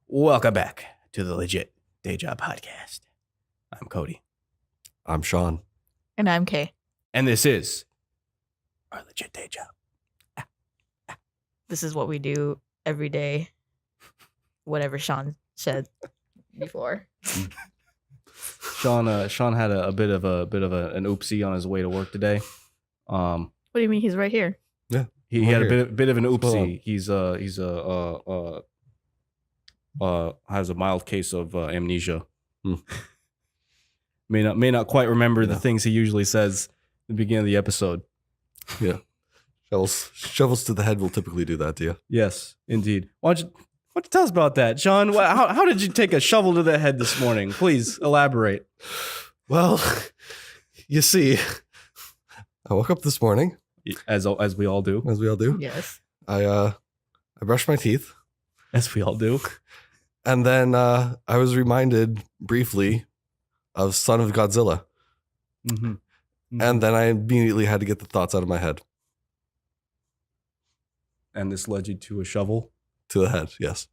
Welcome back to the Legit Day Job Podcast. I'm Cody. I'm Sean. And I'm Kay. And this is our Legit Day Job. This is what we do every day. Whatever Sean said before. Sean had a bit of an oopsie on his way to work today. What do you mean he's right here? Yeah. He had a bit of an oopsie. He's has a mild case of amnesia. May not quite remember the things he usually says at the beginning of the episode. Yeah. Shovels to the head will typically do that to you. Yes, indeed. Why don't you tell us about that, Sean? How did you take a shovel to the head this morning? Please elaborate. Well, you see, I woke up this morning, As we all do. as we all do. Yes. I brushed my teeth, As we all do. and then I was reminded briefly of Son of Godzilla, Mm-hmm. and then I immediately had to get the thoughts out of my head. And this led you to a shovel. To the head, yes.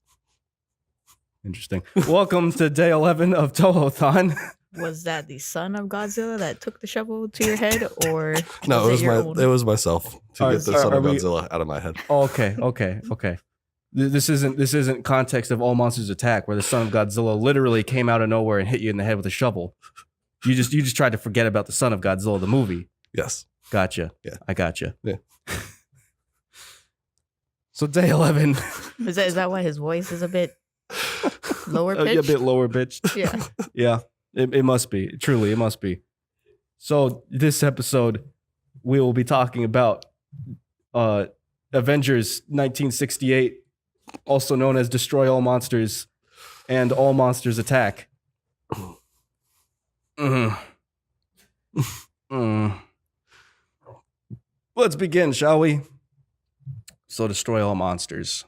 Interesting. Welcome to day 11 of Toho-thon. Was that the son of Godzilla that took the shovel to your head, or No, was it was myself to Are- get the are- Son are of we- Godzilla out of my head. Okay. This isn't context of All Monsters Attack, where the son of Godzilla literally came out of nowhere and hit you in the head with a shovel. You just tried to forget about the son of Godzilla, the movie. Yes. Gotcha. Yeah. I gotcha. Yeah. So day 11. is that why his voice is a bit lower A pitched? bit lower pitched. Yeah. Yeah, it must be. Truly, it must be. So this episode, we will be talking about Avengers 1968, also known as Destroy All Monsters and All Monsters Attack. Mm. Mm. Let's begin, shall we? So Destroy All Monsters.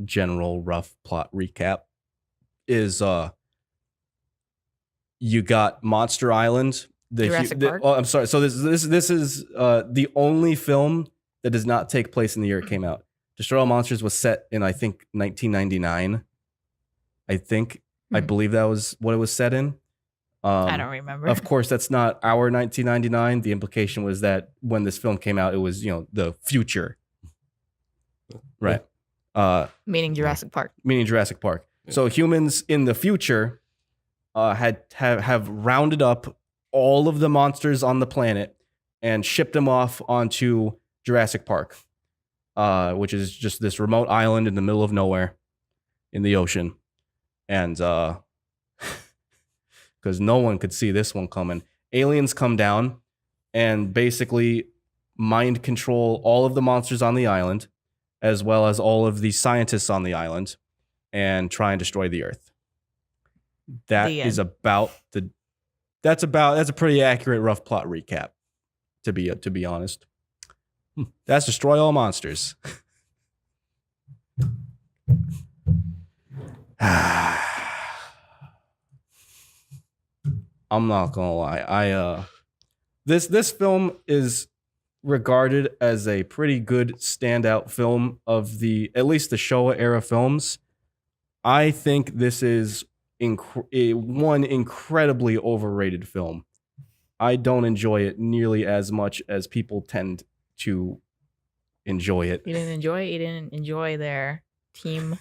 General rough plot recap is you got Monster Island. Jurassic Park? I'm sorry. So this is the only film that does not take place in the year it came out. Destroy All Monsters was set in, I think, 1999. I believe that was what it was set in. I don't remember. Of course, that's not our 1999. The implication was that when this film came out, it was, the future. Right. Meaning Jurassic Park. Meaning Jurassic Park. So humans in the future have rounded up all of the monsters on the planet and shipped them off onto Jurassic Park, which is just this remote island in the middle of nowhere in the ocean. And because no one could see this one coming, aliens come down and basically mind control all of the monsters on the island, as well as all of the scientists on the island, and try and destroy the Earth. That's a pretty accurate rough plot recap, to be honest. That's Destroy All Monsters. I'm not gonna lie. This film is regarded as a pretty good standout film of at least the Showa era films. I think this is one incredibly overrated film. I don't enjoy it nearly as much as people tend to enjoy it. You didn't enjoy it? You didn't enjoy their team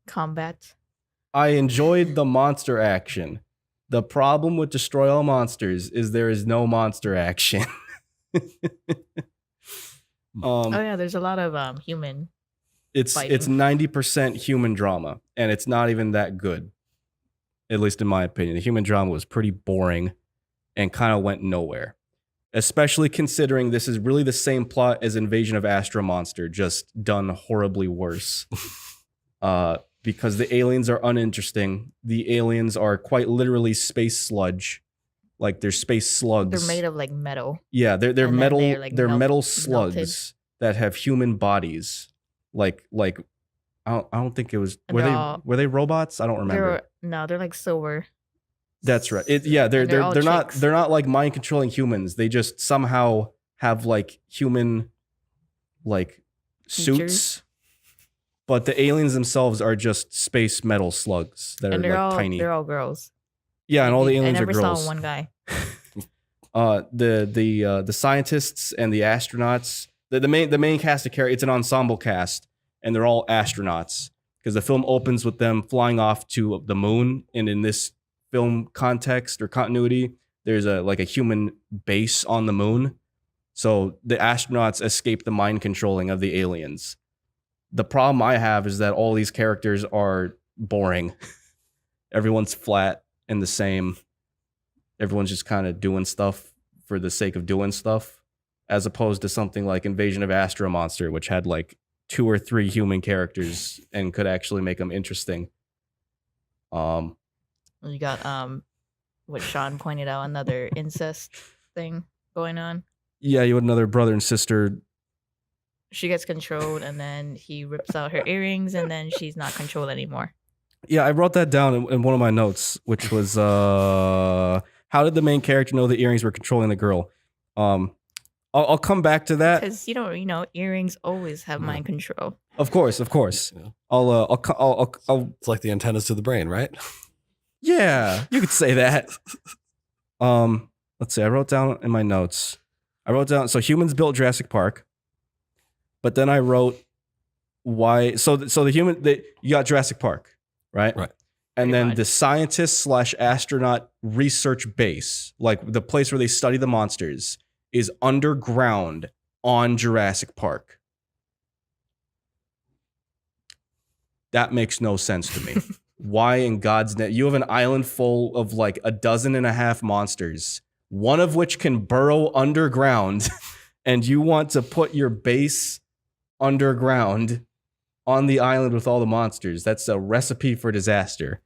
combat? I enjoyed the monster action. The problem with Destroy All Monsters is there is no monster action. Oh yeah, there's a lot of human. It's fighting. 90% human drama, and it's not even that good. At least in my opinion. The human drama was pretty boring and kind of went nowhere. Especially considering this is really the same plot as Invasion of Astro Monster, just done horribly worse. Because the aliens are uninteresting. The aliens are quite literally space sludge. Like they're space slugs. They're made of like metal. Yeah, they're And then metal. they're, like, They're metal melted. slugs that have human bodies. Like I don't think it was. Were they robots? I don't remember. They're like silver. That's right. They're all not chicks. they're not like mind controlling humans. They just somehow have like human like suits, Features. but the aliens themselves are just space metal slugs that And are like tiny. they're all girls. Yeah, and all the aliens I are never girls. saw one guy. The scientists and the astronauts. The main cast of characters. It's an ensemble cast, and they're all astronauts because the film opens with them flying off to the moon. And in this film context or continuity, there's a human base on the moon. So the astronauts escape the mind controlling of the aliens. The problem I have is that all these characters are boring. Everyone's flat and the same. Everyone's just kind of doing stuff for the sake of doing stuff, as opposed to something like Invasion of Astro Monster, which had like 2 or 3 human characters and could actually make them interesting. You got what Sean pointed out, another incest thing going on. Yeah, you had another brother and sister. She gets controlled, and then he rips out her earrings, and then she's not controlled anymore. Yeah, I wrote that down in one of my notes, which was how did the main character know the earrings were controlling the girl? I'll come back to that. Because earrings always have mind control. Of course. Yeah. I'll It's like the antennas to the brain, right? yeah, you could say that. Let's see. I wrote down in my notes. So humans built Jurassic Park, but then I wrote why. So you got Jurassic Park, right? Right. And Pretty then much. the scientist/astronaut research base, like the place where they study the monsters, is underground on Jurassic Park. That makes no sense to me. Why in God's name? You have an island full of like 12.5 monsters, one of which can burrow underground, and you want to put your base underground on the island with all the monsters. That's a recipe for disaster.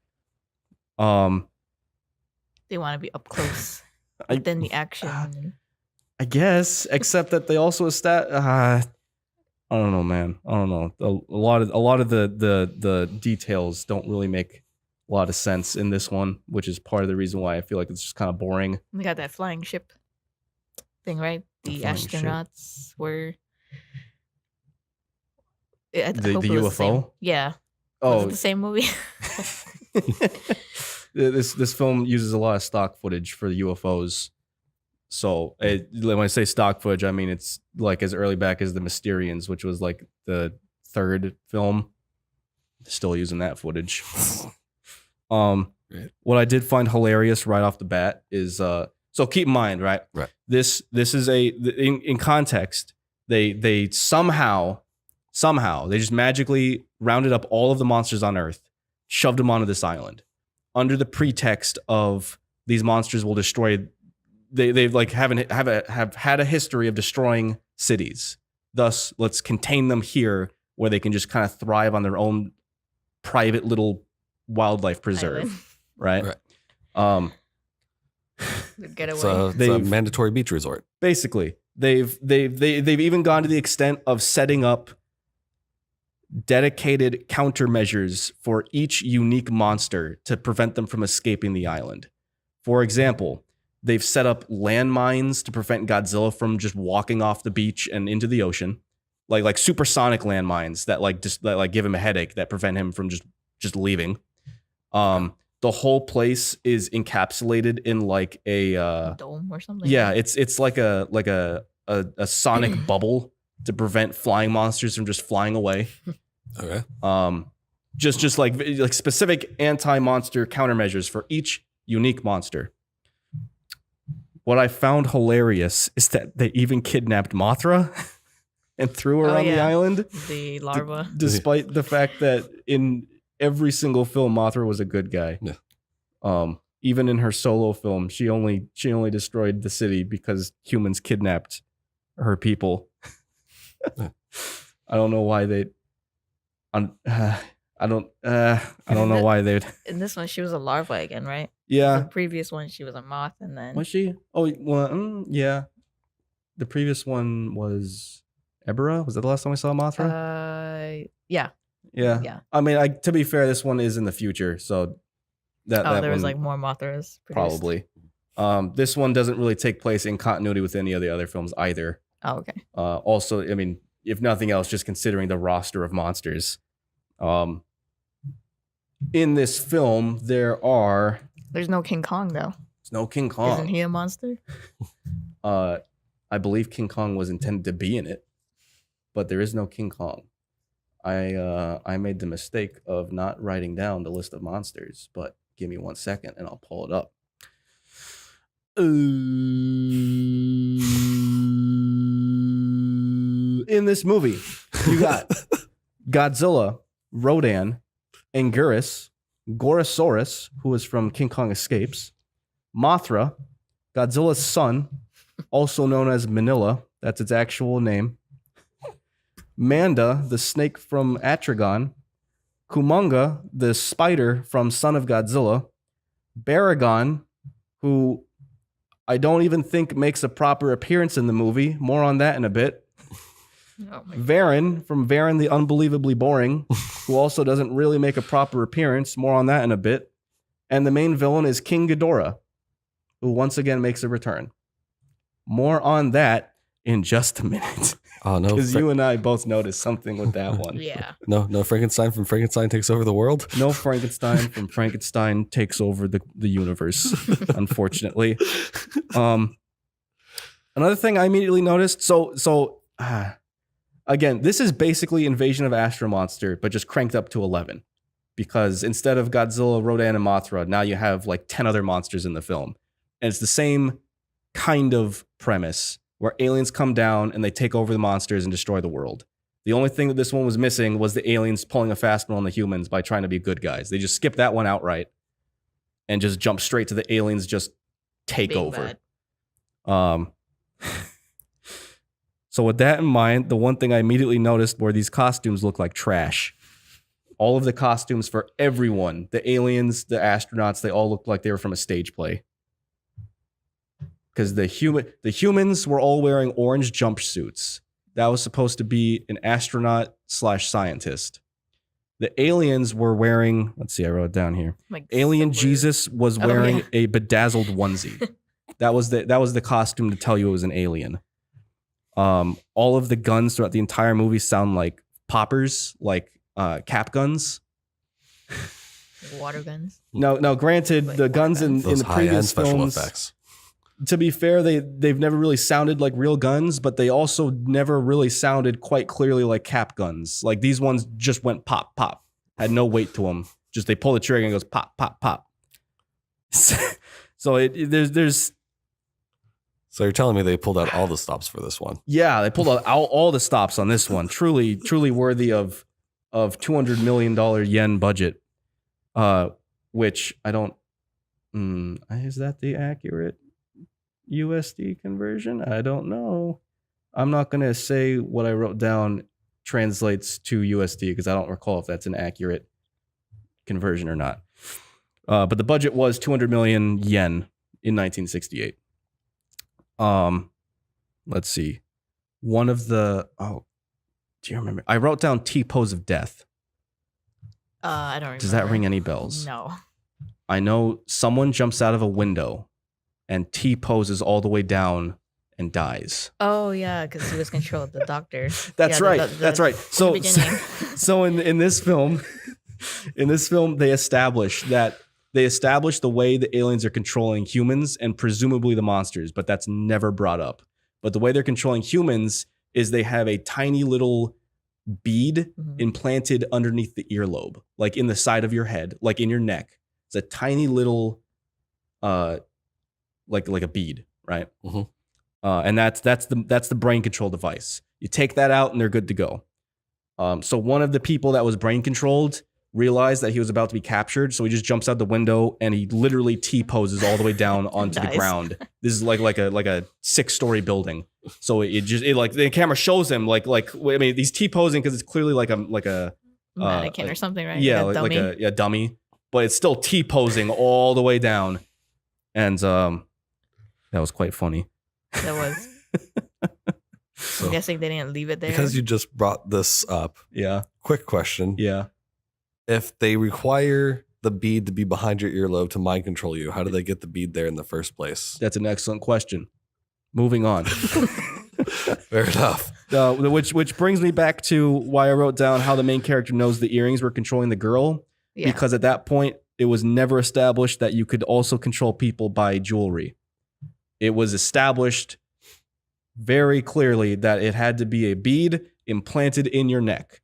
They want to be up close I- within the action. I guess, except that they also I don't know, man. I don't know. A lot of the details don't really make a lot of sense in this one, which is part of the reason why I feel like it's just kind of boring. We got that flying ship thing, right? The flying ship. astronauts were. The hope it was UFO? same. Yeah. Was Oh, it the same movie? this film uses a lot of stock footage for the UFOs. So when I say stock footage, I mean it's like as early back as the Mysterians, which was like the 3rd film. Still using that footage. Right. What I did find hilarious right off the bat is so keep in mind, right? Right. This is in context. They somehow they just magically rounded up all of the monsters on Earth, shoved them onto this island, under the pretext of these monsters will destroy. They like have had a history of destroying cities. Thus, let's contain them here where they can just kind of thrive on their own private little wildlife preserve, right? Right. The getaway. It's a They've- mandatory beach resort. Basically, they've even gone to the extent of setting up dedicated countermeasures for each unique monster to prevent them from escaping the island. For example, they've set up landmines to prevent Godzilla from just walking off the beach and into the ocean, like supersonic landmines that give him a headache that prevent him from just leaving. The whole place is encapsulated in like a Dome or something. yeah, it's like a sonic bubble to prevent flying monsters from just flying away. Okay. Just like specific anti-monster countermeasures for each unique monster. What I found hilarious is that they even kidnapped Mothra and threw her Oh, on the yeah. only The larva. despite the fact that in every single film Mothra was a good guy. Yeah. Even in her solo film, she only destroyed the city because humans kidnapped her people. Yeah. I don't know why they. I don't know why they'd. In this one, she was a larva again, right? Yeah. The previous one, she was a moth, and then Was she? Oh, well, yeah. The previous one was Ebera. Was that the last time we saw Mothra? yeah. Yeah. I mean, to be fair, this one is in the future, so that There was one like more Mothras. Produced. probably. This one doesn't really take place in continuity with any of the other films either. Oh, okay. Also, I mean, if nothing else, just considering the roster of monsters. In this film, there's There's no King Kong though. no King Kong. Isn't he a monster? I believe King Kong was intended to be in it, but there is no King Kong. I made the mistake of not writing down the list of monsters, but give me 1 second and I'll pull it up. In this movie, you got Godzilla, Rodan, Anguirus, Gorosaurus, who is from King Kong Escapes, Mothra, Godzilla's son, also known as Manila, that's its actual name, Manda, the snake from Atragon, Kumonga, the spider from Son of Godzilla, Baragon, who I don't even think makes a proper appearance in the movie. More on that in a bit. Oh my Varen from Varen the Unbelievably Boring, who also doesn't really make a proper appearance. More on that in a bit. And the main villain is King Ghidorah, who once again makes a return. More on that in just a minute. Oh no! Because you and I both noticed something with that one. Yeah. No Frankenstein from Frankenstein takes over the world. No Frankenstein from Frankenstein takes over the universe, unfortunately. Another thing I immediately noticed. Again, this is basically Invasion of Astro Monster, but just cranked up to 11. Because instead of Godzilla, Rodan, and Mothra, now you have like 10 other monsters in the film. And it's the same kind of premise where aliens come down and they take over the monsters and destroy the world. The only thing that this one was missing was the aliens pulling a fast one on the humans by trying to be good guys. They just skipped that one outright and just jump straight to the aliens just take Being over. bad. So with that in mind, the one thing I immediately noticed were these costumes look like trash. All of the costumes for everyone, the aliens, the astronauts, they all looked like they were from a stage play. Because the humans were all wearing orange jumpsuits. That was supposed to be an astronaut/scientist. The aliens were wearing, let's see, I wrote it down here. Like Alien silver. Jesus was Oh, wearing yeah. a bedazzled onesie. That was the costume to tell you it was an alien. All of the guns throughout the entire movie sound like poppers, like cap guns. Water guns. No. Granted, Like the guns in Those the high-end previous special films, effects. to be fair, they've never really sounded like real guns, but they also never really sounded quite clearly like cap guns. Like these ones just went pop, pop, had no weight to them. Just they pull the trigger and it goes pop, pop, pop. So there's So you're telling me they pulled out all the stops for this one? yeah, they pulled out all the stops on this one. Truly worthy of $200 million yen budget. Which I don't. Is that the accurate USD conversion? I don't know. I'm not gonna say what I wrote down translates to USD because I don't recall if that's an accurate conversion or not. But the budget was 200 million yen in 1968. Let's see. One of the do you remember? I wrote down T-pose of death. I don't remember. Does that ring any bells? No. I know someone jumps out of a window and T-poses all the way down and dies. Oh yeah, because he was controlled. The doctor. That's Yeah, right. That's right. So beginning. in this film, they establish the way the aliens are controlling humans and presumably the monsters, but that's never brought up. But the way they're controlling humans is they have a tiny little bead Mhm. implanted underneath the earlobe, like in the side of your head, like in your neck. It's a tiny little, like a bead, right? Mhm. And that's the brain control device. You take that out and they're good to go. So one of the people that was brain controlled realized that he was about to be captured, so he just jumps out the window and he literally T-poses all the way down onto the Nice. ground. This is like a 6-story building. So it like the camera shows him like I mean he's T-posing because it's clearly like a Mannequin or something, right? yeah, Like a dummy. like a dummy, but it's still T-posing all the way down, and that was quite funny. That was. So, I'm guessing they didn't leave it there. because you just brought this up, Yeah, quick question. yeah. If they require the bead to be behind your earlobe to mind control you, how do they get the bead there in the first place? That's an excellent question. Moving on. Fair enough. Which brings me back to why I wrote down how the main character knows the earrings were controlling the girl. Yeah. Because at that point, it was never established that you could also control people by jewelry. It was established very clearly that it had to be a bead implanted in your neck.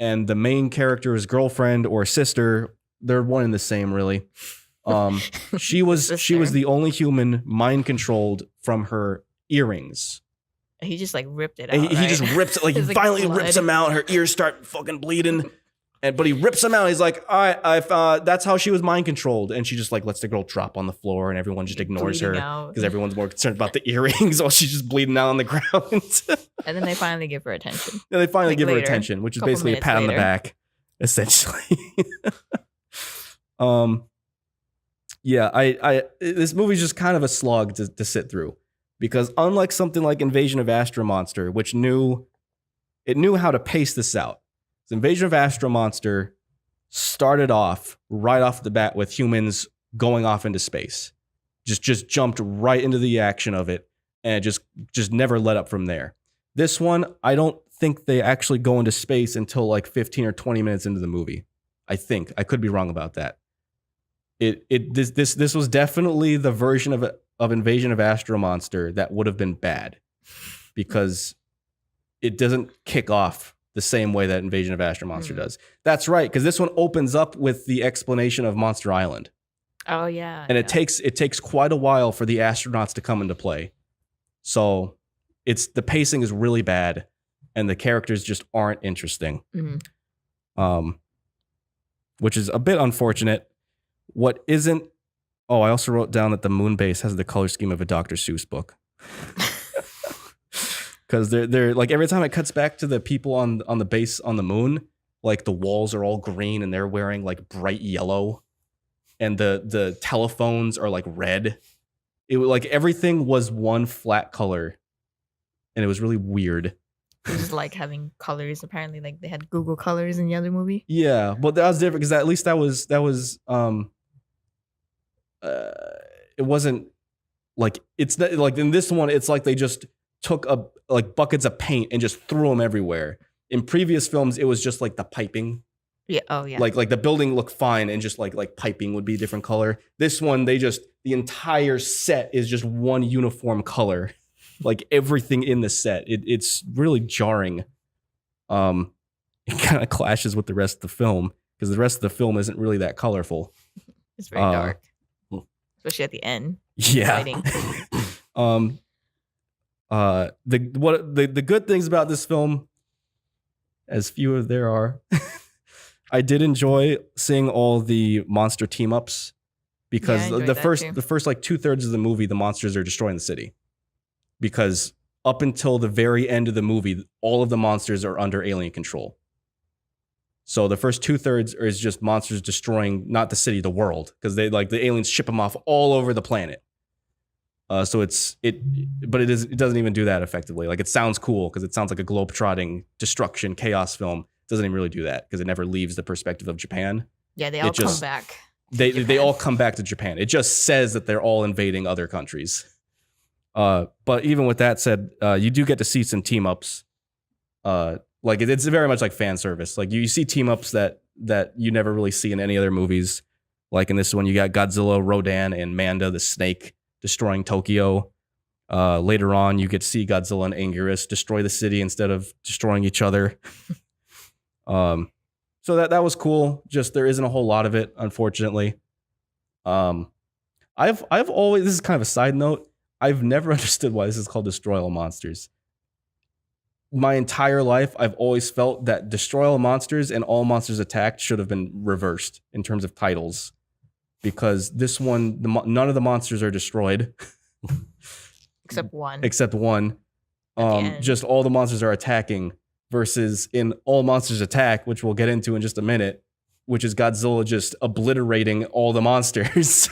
And the main character's girlfriend or sister, they're one and the same, really. She was the only human mind controlled from her earrings. He just like ripped it out. He just rips it, like he It's like finally blood. rips them out. Her ears start fucking bleeding. But he rips them out. He's like, all right, that's how she was mind controlled. And she just like lets the girl drop on the floor and everyone just ignores her Bleeding out. because everyone's more concerned about the earrings while she's just bleeding out on the ground. And then they finally give her attention. And they finally Like give her later, attention, which is couple basically a minutes pat on the later. back, essentially. Yeah, this movie's just kind of a slog to sit through because unlike something like Invasion of Astro Monster, which knew how to pace this out. So Invasion of Astro Monster started off right off the bat with humans going off into space. Just jumped right into the action of it and just never let up from there. This one, I don't think they actually go into space until like 15 or 20 minutes into the movie. I think. I could be wrong about that. This was definitely the version of Invasion of Astro Monster that would have been bad because it doesn't kick off the same way that Invasion of Astro Monster does. That's right, because this one opens up with the explanation of Monster Island. Oh yeah. And it takes quite a while for the astronauts to come into play. So the pacing is really bad and the characters just aren't interesting. Mhm. Which is a bit unfortunate. What isn't I also wrote down that the moon base has the color scheme of a Dr. Seuss book. Because they're like every time it cuts back to the people on the base on the moon, like the walls are all green and they're wearing like bright yellow, and the telephones are like red. It was like everything was one flat color, and it was really weird. It was like having colors. Apparently, like they had Google Colors in the other movie. Yeah, but that was different because at least that was it wasn't like it's not, like in this one it's like they just took like buckets of paint and just threw them everywhere. In previous films it was just like the piping. Yeah. Oh yeah. Like the building looked fine and just like piping would be a different color. This one the entire set is just one uniform color. Like everything in the set. It's really jarring. It kind of clashes with the rest of the film because the rest of the film isn't really that colorful. It's very dark, especially at the end. Yeah. Fighting. The good things about this film, as few as there are, I did enjoy seeing all the monster team ups because Yeah, I enjoyed the that first too. the first like 2/3 of the movie the monsters are destroying the city because up until the very end of the movie all of the monsters are under alien control. So the first 2/3 is just monsters destroying not the city, the world, because they like the aliens ship them off all over the planet. So it doesn't even do that effectively. Like it sounds cool because it sounds like a globetrotting destruction chaos film. It doesn't even really do that because it never leaves the perspective of Japan. Yeah, they all It just- come back. They Japan. all come back to Japan. It just says that they're all invading other countries. But even with that said, you do get to see some team ups. Like it's very much like fan service. Like you see team ups that you never really see in any other movies. Like in this one, you got Godzilla, Rodan, and Manda the snake destroying Tokyo. Later on, you get to see Godzilla and Anguirus destroy the city instead of destroying each other. So that was cool. Just there isn't a whole lot of it, unfortunately. I've always, this is kind of a side note, I've never understood why this is called Destroy All Monsters. My entire life, I've always felt that Destroy All Monsters and All Monsters Attacked should have been reversed in terms of titles. Because this one, none of the monsters are destroyed. Except one. Except one. At the end. Just all the monsters are attacking. Versus in All Monsters Attack, which we'll get into in just a minute, which is Godzilla just obliterating all the monsters.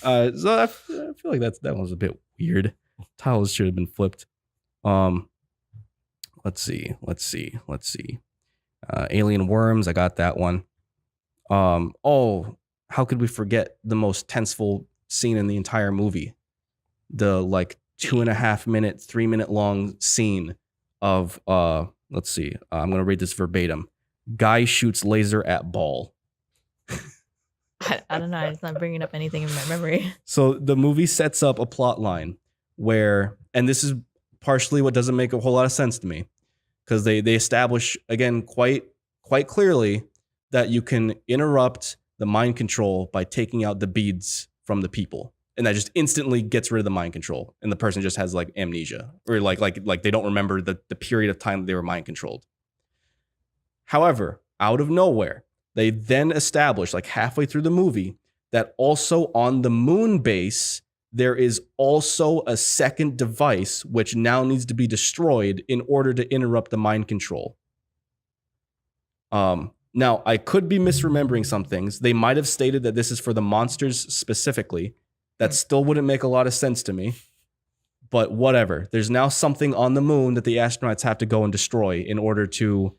So I feel like that one was a bit weird. Titles should have been flipped. Let's see. Alien Worms, I got that one. How could we forget the most tenseful scene in the entire movie? The like 2.5 minute, 3 minute long scene of let's see, I'm gonna read this verbatim. Guy shoots laser at ball. I don't know. It's not bringing up anything in my memory. So the movie sets up a plot line where, and this is partially what doesn't make a whole lot of sense to me, because they establish again quite clearly that you can interrupt the mind control by taking out the beads from the people, and that just instantly gets rid of the mind control, and the person just has like amnesia, or like they don't remember the period of time that they were mind controlled. However, out of nowhere, they then establish, like halfway through the movie, that also on the moon base, there is also a second device which now needs to be destroyed in order to interrupt the mind control. Now, I could be misremembering some things. They might have stated that this is for the monsters specifically. That still wouldn't make a lot of sense to me. But whatever. There's now something on the moon that the astronauts have to go and destroy in order to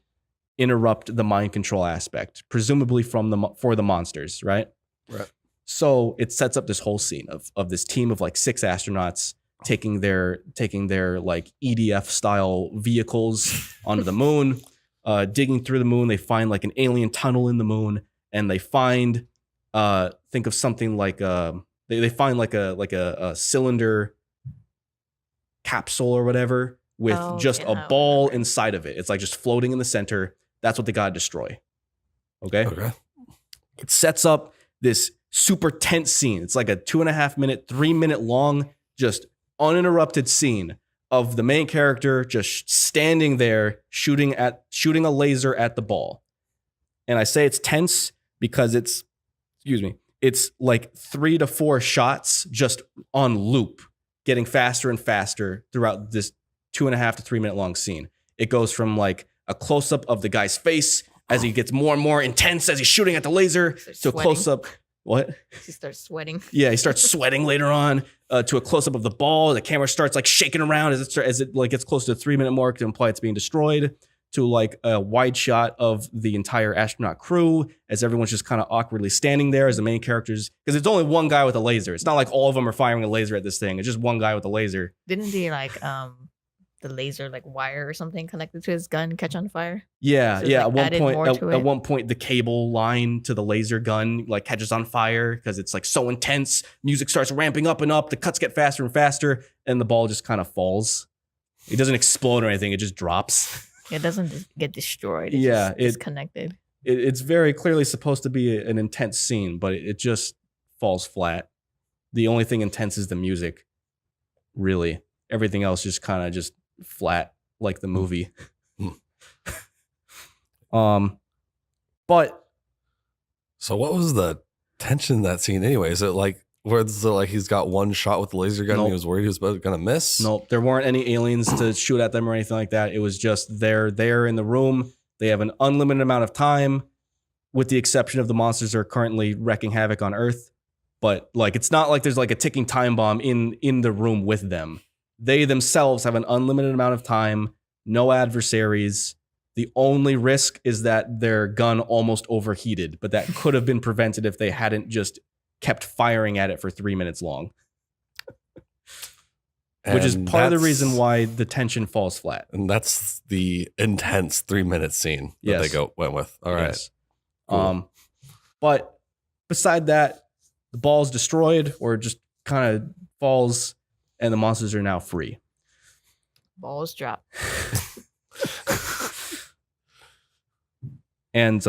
interrupt the mind control aspect, presumably for the monsters, right? Right. So it sets up this whole scene of this team of like 6 astronauts taking their like EDF style vehicles onto the moon, digging through the moon. They find like an alien tunnel in the moon, and they find think of something like they find like a cylinder capsule or whatever with just a ball inside of it. It's like just floating in the center. That's what they gotta destroy. Okay. It sets up this super tense scene. It's like a 2.5 minute, 3 minute long, just uninterrupted scene of the main character just standing there shooting a laser at the ball. And I say it's tense because it's like 3 to 4 shots just on loop, getting faster and faster throughout this 2.5 to 3 minute long scene. It goes from like a close up of the guy's face as he gets more and more intense as he's shooting at the laser to a close up. What? He starts sweating. Yeah, he starts sweating later on. To a close up of the ball, the camera starts like shaking around as it like gets close to the 3 minute mark to imply it's being destroyed. To like a wide shot of the entire astronaut crew as everyone's just kind of awkwardly standing there as the main characters, because it's only one guy with a laser. It's not like all of them are firing a laser at this thing. It's just one guy with a laser. Didn't he like the laser like wire or something connected to his gun catch on fire? Yeah, So yeah. like At one point, the cable line to the laser gun like catches on fire because it's like so intense. Music starts ramping up and up. The cuts get faster and faster, and the ball just kind of falls. It doesn't explode or anything. It just drops. It doesn't get destroyed. It's Yeah, just disconnected. It's very clearly supposed to be an intense scene, but it just falls flat. The only thing intense is the music. Really, everything else just kind of just flat like the movie. But so what was the tension in that scene anyway? Is it like where it's like he's got one shot with the laser gun and he was worried he was gonna miss? Nope, there weren't any aliens to shoot at them or anything like that. It was just they're there in the room. They have an unlimited amount of time, with the exception of the monsters that are currently wreaking havoc on Earth. But like it's not like there's like a ticking time bomb in the room with them. They themselves have an unlimited amount of time, no adversaries. The only risk is that their gun almost overheated, but that could have been prevented if they hadn't just kept firing at it for 3 minutes long. Which is part of the reason why the tension falls flat. And that's the intense 3 minute scene that they went with. All right. Yes. Cool. But beside that, the ball's destroyed or just kind of falls, and the monsters are now free. Balls drop. And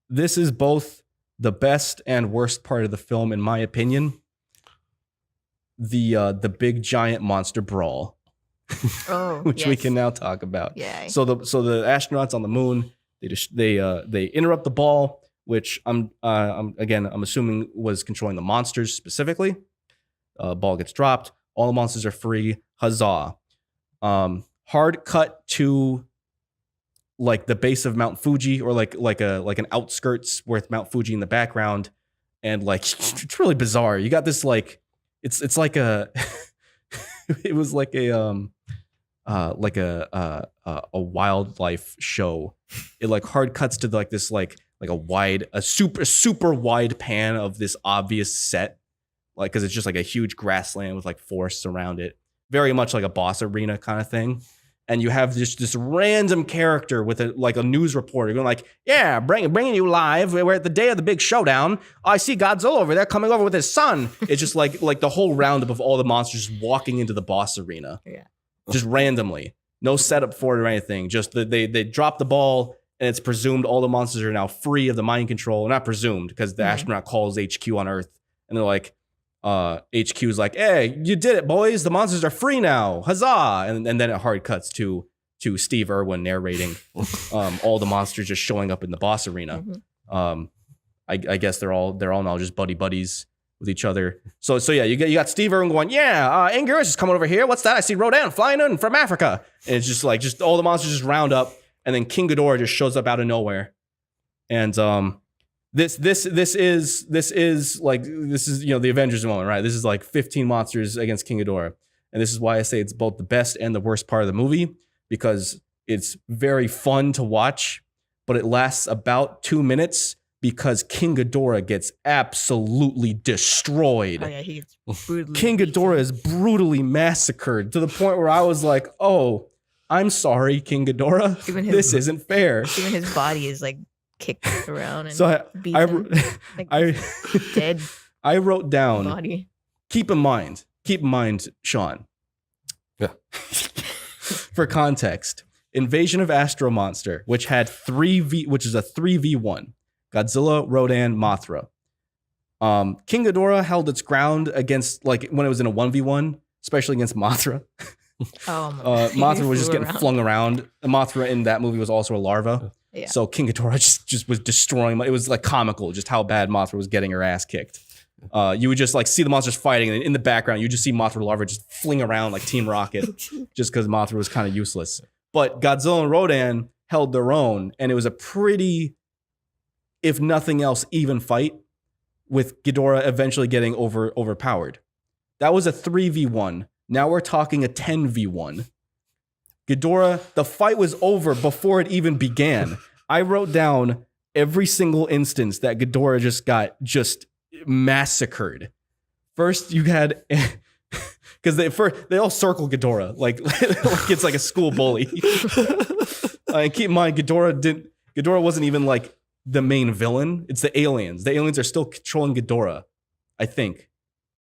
this is both the best and worst part of the film, in my opinion. The big giant monster brawl, which we can now talk about. Yeah. So the astronauts on the moon, they interrupt the ball, which I'm assuming was controlling the monsters specifically. Ball gets dropped. All the monsters are free. Huzzah! Hard cut to like the base of Mount Fuji, or like an outskirts with Mount Fuji in the background, and like it's really bizarre. You got this like it's like a it was like a wildlife show. It like hard cuts to like this like a super wide pan of this obvious set, like because it's just like a huge grassland with like forests around it. very much like a boss arena kind of thing. And you have this random character with a news reporter going like, yeah, bringing you live. We're at the day of the big showdown. I see Godzilla over there coming over with his son. It's just like the whole roundup of all the monsters just walking into the boss arena. Yeah. Just randomly. No setup for it or anything. Just they drop the ball and it's presumed all the monsters are now free of the mind control. Not presumed because the astronaut calls HQ on Earth and they're like, HQ is like, hey, you did it, boys. The monsters are free now. Huzzah. And then it hard cuts to Steve Irwin narrating all the monsters just showing up in the boss arena. I guess they're all now just buddies with each other. So yeah, you got Steve Irwin going, yeah, Anguirus is coming over here. What's that? I see Rodan flying in from Africa. And it's just like all the monsters just round up, and then King Ghidorah just shows up out of nowhere. And This is the Avengers moment, right? This is like 15 monsters against King Ghidorah. And this is why I say it's both the best and the worst part of the movie, because it's very fun to watch, but it lasts about 2 minutes because King Ghidorah gets absolutely destroyed. Oh yeah, he gets brutally King Ghidorah is brutally massacred to the point where I was like, oh, I'm sorry, KingGhidorah. This isn't fair. Even his body is like kicked around and So dead. I wrote down. Body. Keep in mind, Sean. Yeah. For context, Invasion of Astro Monster, which had which is a 3v1. Godzilla, Rodan, Mothra. King Ghidorah held its ground against, like, when it was in a 1v1, especially against Mothra. Mothra was just getting flung around. Mothra in that movie was also a larva. Yeah. So King Ghidorah just was destroying. It was like comical just how bad Mothra was getting her ass kicked. You would just like see the monsters fighting, and in the background you just see Mothra larva just fling around like Team Rocket, just because Mothra was kind of useless. But Godzilla and Rodan held their own, and it was a pretty, if nothing else, even fight, with Ghidorah eventually getting overpowered. That was a 3v1. Now we're talking a 10v1. Ghidorah, the fight was over before it even began. I wrote down every single instance that Ghidorah just got massacred. First, you had, because they all circle Ghidorah like it's like a school bully. And keep in mind, Ghidorah wasn't even like the main villain. It's the aliens. The aliens are still controlling Ghidorah, I think.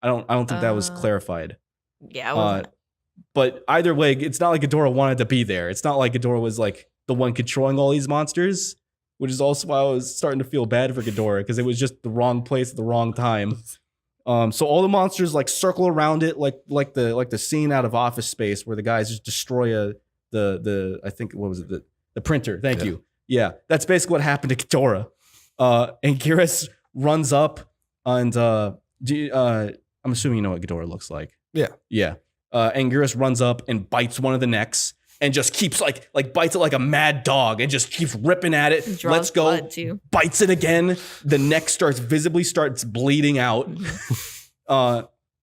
I don't think that was clarified. Yeah, it wasn't. But either way, it's not like Ghidorah wanted to be there. It's not like Ghidorah was like the one controlling all these monsters, which is also why I was starting to feel bad for Ghidorah, because it was just the wrong place at the wrong time. So all the monsters like circle around it, like the scene out of Office Space where the guys just destroy I think what was it, the printer. Thank you. Yeah, that's basically what happened to Ghidorah. And Anguirus runs up, and I'm assuming you know what Ghidorah looks like. Yeah. Anguirus runs up and bites one of the necks and just keeps like bites it like a mad dog and just keeps ripping at it. Let's go. Bites it again. The neck visibly starts bleeding out.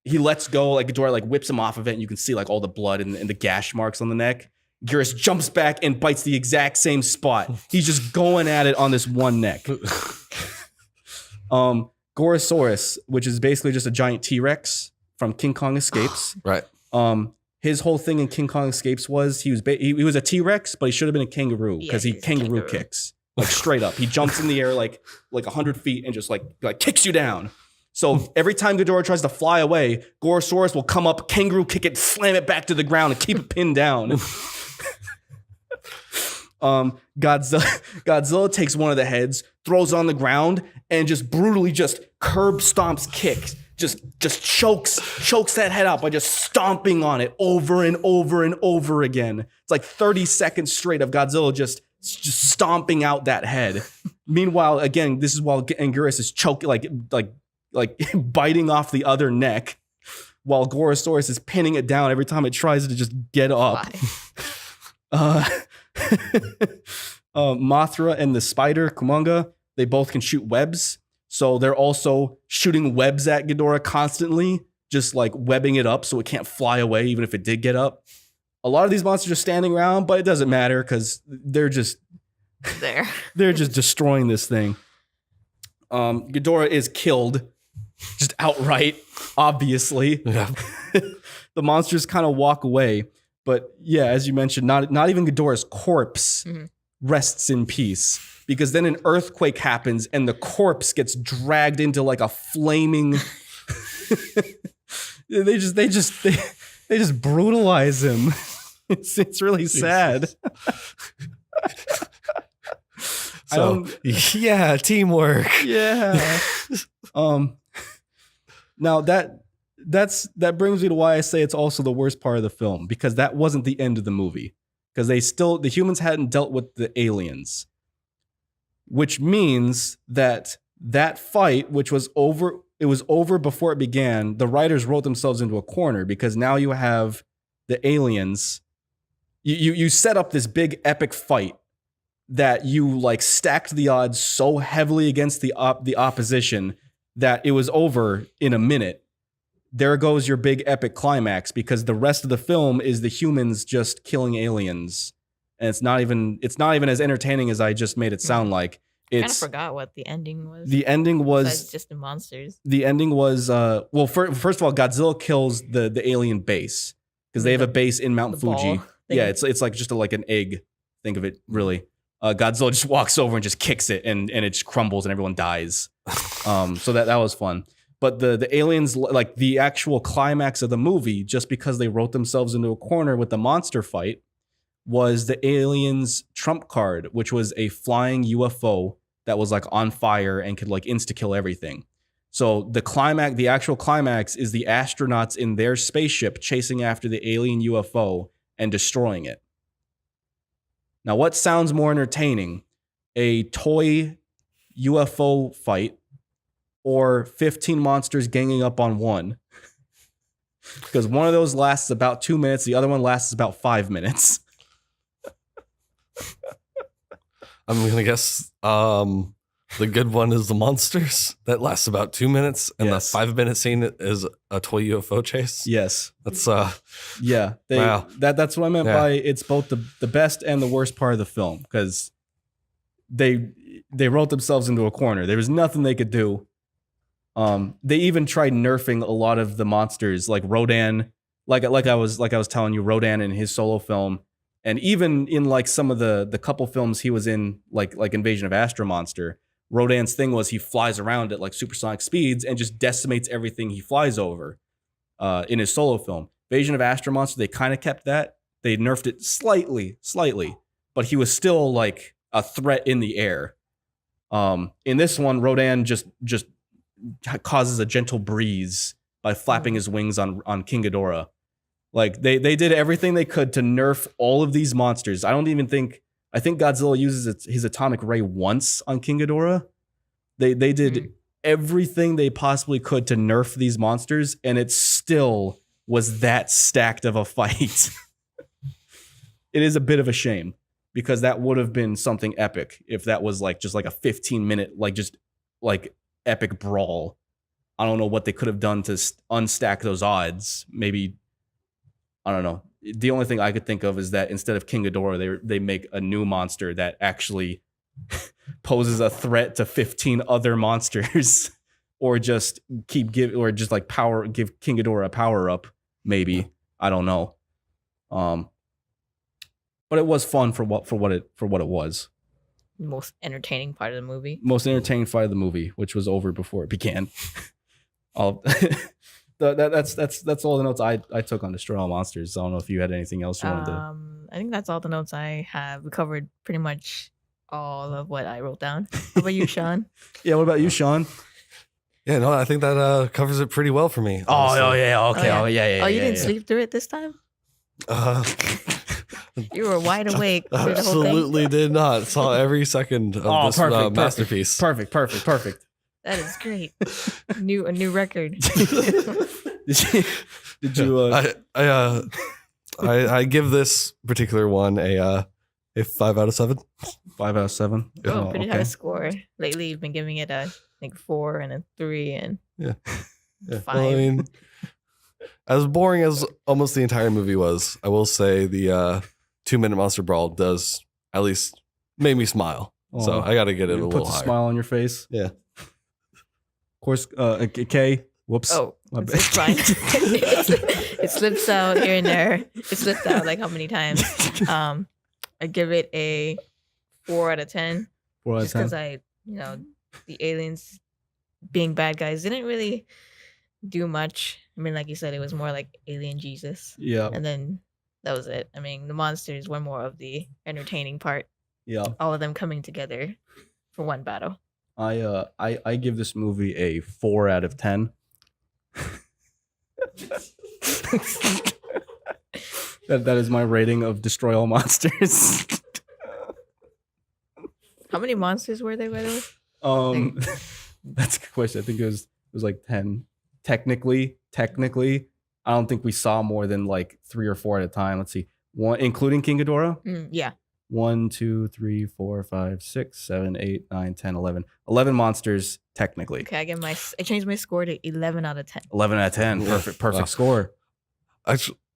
He lets go. Like Ghidorah like whips him off of it, and you can see like all the blood and the gash marks on the neck. Anguirus jumps back and bites the exact same spot. He's just going at it on this one neck. Gorosaurus, which is basically just a giant T-Rex from King Kong Escapes. Right. His whole thing in King Kong Escapes was he was a T-Rex, but he should have been a kangaroo because he kangaroo kicks like straight up. He jumps in the air like 100 feet and just like kicks you down. So every time Ghidorah tries to fly away, Gorosaurus will come up, kangaroo kick it, slam it back to the ground, and keep it pinned down. Godzilla takes one of the heads, throws it on the ground, and just brutally just curb stomps, kicks. Just chokes that head out by just stomping on it over and over and over again. It's like 30 seconds straight of Godzilla just stomping out that head. Meanwhile, again, this is while Anguirus is choking, like biting off the other neck, while Gorosaurus is pinning it down every time it tries to just get up. Mothra and the spider Kumonga, they both can shoot webs. So they're also shooting webs at Ghidorah constantly, just like webbing it up so it can't fly away even if it did get up. A lot of these monsters are standing around, but it doesn't matter because they're just there. They're just destroying this thing. Ghidorah is killed just outright, obviously. Yeah. the monsters kind of walk away. But yeah, as you mentioned, not even Ghidorah's corpse rests in peace, because then an earthquake happens and the corpse gets dragged into like a flaming. they just brutalize him. It's really sad. So yeah, teamwork. Yeah. Now that brings me to why I say it's also the worst part of the film, because that wasn't the end of the movie, because the humans hadn't dealt with the aliens, which means that fight, which was over, it was over before it began. The writers wrote themselves into a corner, because now you have the aliens. You set up this big epic fight that you like stacked the odds so heavily against the opposition that it was over in a minute. There goes your big epic climax, because the rest of the film is the humans just killing aliens, and it's not even as entertaining as I just made it sound like. I kind of forgot what the ending was. The ending was besides just the monsters. The ending was well, first of all, Godzilla kills the alien base, because they have a base in Mount Fuji. Yeah, it's like just like an egg. Think of it, really. Godzilla just walks over and just kicks it, and it just crumbles and everyone dies. So that was fun. But the aliens, like the actual climax of the movie, just because they wrote themselves into a corner with the monster fight, was the aliens' trump card, which was a flying UFO that was like on fire and could like insta-kill everything. So the actual climax is the astronauts in their spaceship chasing after the alien UFO and destroying it. Now, what sounds more entertaining, a toy UFO fight or 15 monsters ganging up on one? Because one of those lasts about 2 minutes, the other one lasts about 5 minutes. I'm going to guess the good one is the monsters. That lasts about 2 minutes. And Yes. the 5-minute scene is a toy UFO chase. Yes. That's Yeah. Wow. That's what I meant by it's both the best and the worst part of the film, because they wrote themselves into a corner. There was nothing they could do. They even tried nerfing a lot of the monsters, like Rodan, like I was telling you, Rodan in his solo film. And even in like some of the couple films he was in, like Invasion of Astro Monster, Rodan's thing was he flies around at like supersonic speeds and just decimates everything he flies over. In his solo film, Invasion of Astro Monster, they kind of kept that. They nerfed it slightly, but he was still like a threat in the air. In this one, Rodan just causes a gentle breeze by flapping his wings on King Ghidorah. Like they did everything they could to nerf all of these monsters. I think Godzilla uses his atomic ray once on King Ghidorah. They did everything they possibly could to nerf these monsters, and it still was that stacked of a fight. It is a bit of a shame, because that would have been something epic if that was like just like a 15-minute like epic brawl. I don't know what they could have done to unstack those odds. Maybe, I don't know. The only thing I could think of is that instead of King Ghidorah, they make a new monster that actually poses a threat to 15 other monsters, or just give King Ghidorah a power up. Maybe, I don't know. But it was fun for what it was. Most entertaining part of the movie. Most entertaining fight of the movie, which was over before it began. That's all the notes I took on Destroy All Monsters. I don't know if you had anything else you wanted to. I think that's all the notes I have. We covered pretty much all of what I wrote down. How about you, Sean? Yeah, what about you, Sean? Yeah, no, I think that covers it pretty well for me. Oh yeah, okay. Oh, Oh yeah. Oh, you didn't sleep through it this time? You were wide awake through the whole thing? Absolutely did not. Saw every second of this masterpiece. Perfect. That is great. A new record. Did you? I give this particular one a 5 out of 7. 5 out of 7. Oh, pretty high score. Lately, you've been giving it a 4 and a 3 and 5. Well, I mean, as boring as almost the entire movie was, I will say the 2-minute monster brawl does at least make me smile. So I got to get it a little puts higher. A smile on your face. Yeah. Of course, Kay, Whoops. Oh, My it's bad. fine. It slips out here and there. It slipped out like how many times? I give it a 4 out of 10. 4 out of Just 10. because the aliens being bad guys didn't really do much. I mean, like you said, it was more like Alien Jesus. Yeah. And then that was it. I mean, the monsters were more of the entertaining part. Yeah. All of them coming together for one battle. I give this movie a 4 out of 10. That is my rating of Destroy All Monsters. How many monsters were there, by the way? That's a good question. I think it was like 10. Technically, I don't think we saw more than like 3 or 4 at a time. Let's see. One including King Ghidorah? Yeah. 1, 2, 3, 4, 5, 6, 7, 8, 9, 10, 11. 11 monsters technically. Okay, I changed my score to 11 out of 10. 11 out of 10. Perfect Wow. score.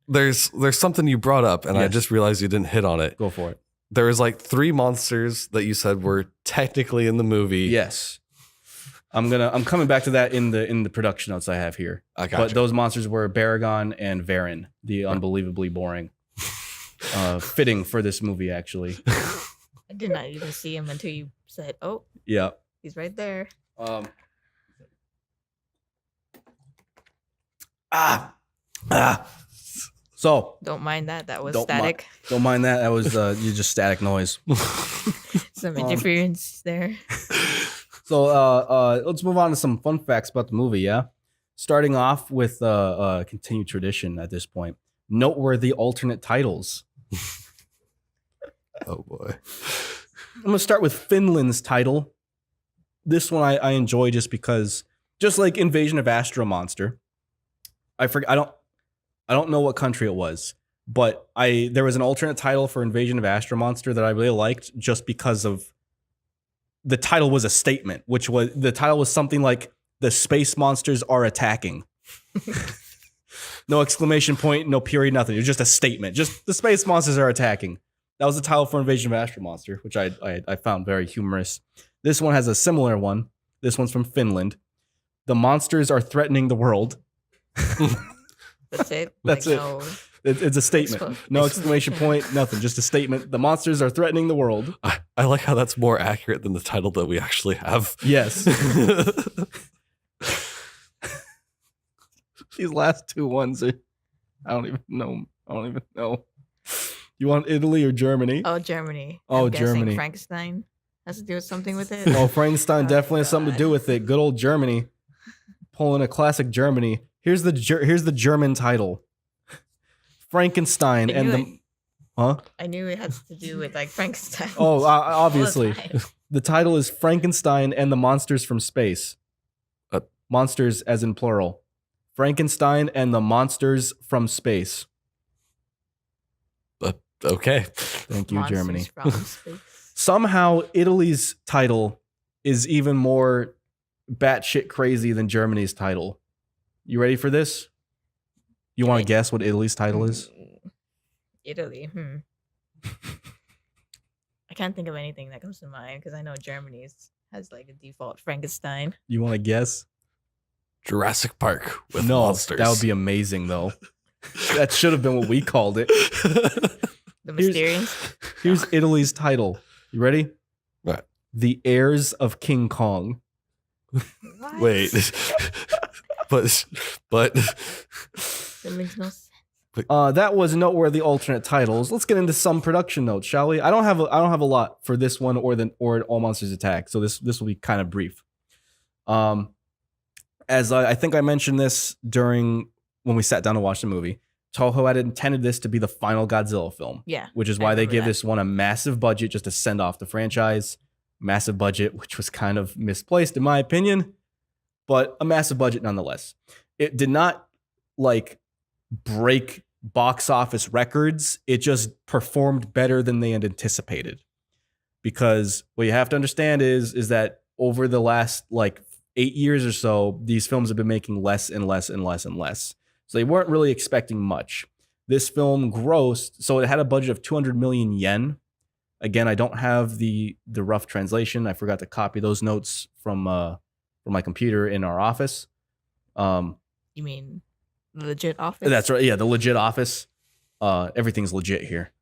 There's something you brought up, and I Yes. just realized you didn't hit on it. Go for it. There was like 3 monsters that you said were technically in the movie. Yes. I'm coming back to that in the production notes I have here. I got But you. those monsters were Baragon and Varen, the unbelievably boring. Fitting for this movie, actually. I did not even see him until you said, "Oh, Yeah. he's right there." So Don't mind that. That was Don't mi- static. don't mind that. That was you just static noise. Some interference there. So let's move on to some fun facts about the movie. Yeah, starting off with continued tradition at this point. Noteworthy alternate titles. Oh boy. I'm gonna start with Finland's title. This one I enjoy just because, just like Invasion of Astro Monster, I don't know what country it was, but there was an alternate title for Invasion of Astro Monster that I really liked just because of the title was a statement, which was the title was something like the space monsters are attacking. No exclamation point, no period, nothing. It was just a statement. Just the space monsters are attacking. That was the title for Invasion of Astro Monster, which I found very humorous. This one has a similar one. This one's from Finland. The monsters are threatening the world. That's it. That's it. No, It's a statement. No exclamation point, nothing. Just a statement. The monsters are threatening the world. I like how that's more accurate than the title that we actually have. Yes. These last two ones are, I don't even know. You want Italy or Germany? Oh, Germany. Oh, I'm guessing Germany. Frankenstein has to do with something with it. Oh, Frankenstein Oh, definitely has something to do God. with it. Good old Germany. Pulling a classic Germany. Here's the German title. Frankenstein I and knew the Huh? I knew it has to do with like Frankenstein. Oh, all the obviously. time. The title is Frankenstein and the Monsters from Space. Monsters as in plural. Frankenstein and the Monsters from Space. Okay. Thank you, Monsters Germany. from space. Somehow, Italy's title is even more batshit crazy than Germany's title. You ready for this? You want to guess what Italy's title is? Italy. I can't think of anything that comes to mind because I know Germany's has like a default Frankenstein. You want to guess? Jurassic Park with No, monsters. that would be amazing, though. That should have been what we called it. The Here's- Mysterians. Here's Italy's title. You ready? Right. The Heirs of King Kong. What? Wait. but That makes no sense. That was noteworthy alternate titles. Let's get into some production notes, shall we? I don't have a lot for this one or All Monsters Attack, so this will be kind of brief. As I think I mentioned this during when we sat down to watch the movie, Toho had intended this to be the final Godzilla film, Yeah. which is I why they remember gave that. this one a massive budget just to send off the franchise. Massive budget, which was kind of misplaced in my opinion, but a massive budget nonetheless. It did not like break box office records. It just performed better than they had anticipated. Because what you have to understand is that over the last like 8 years or so, these films have been making less and less and less and less. So they weren't really expecting much. This film grossed, so it had a budget of 200 million yen. Again, I don't have the rough translation. I forgot to copy those notes from my computer in our office. You mean the legit office? That's right. Yeah, the legit office. Everything's legit here.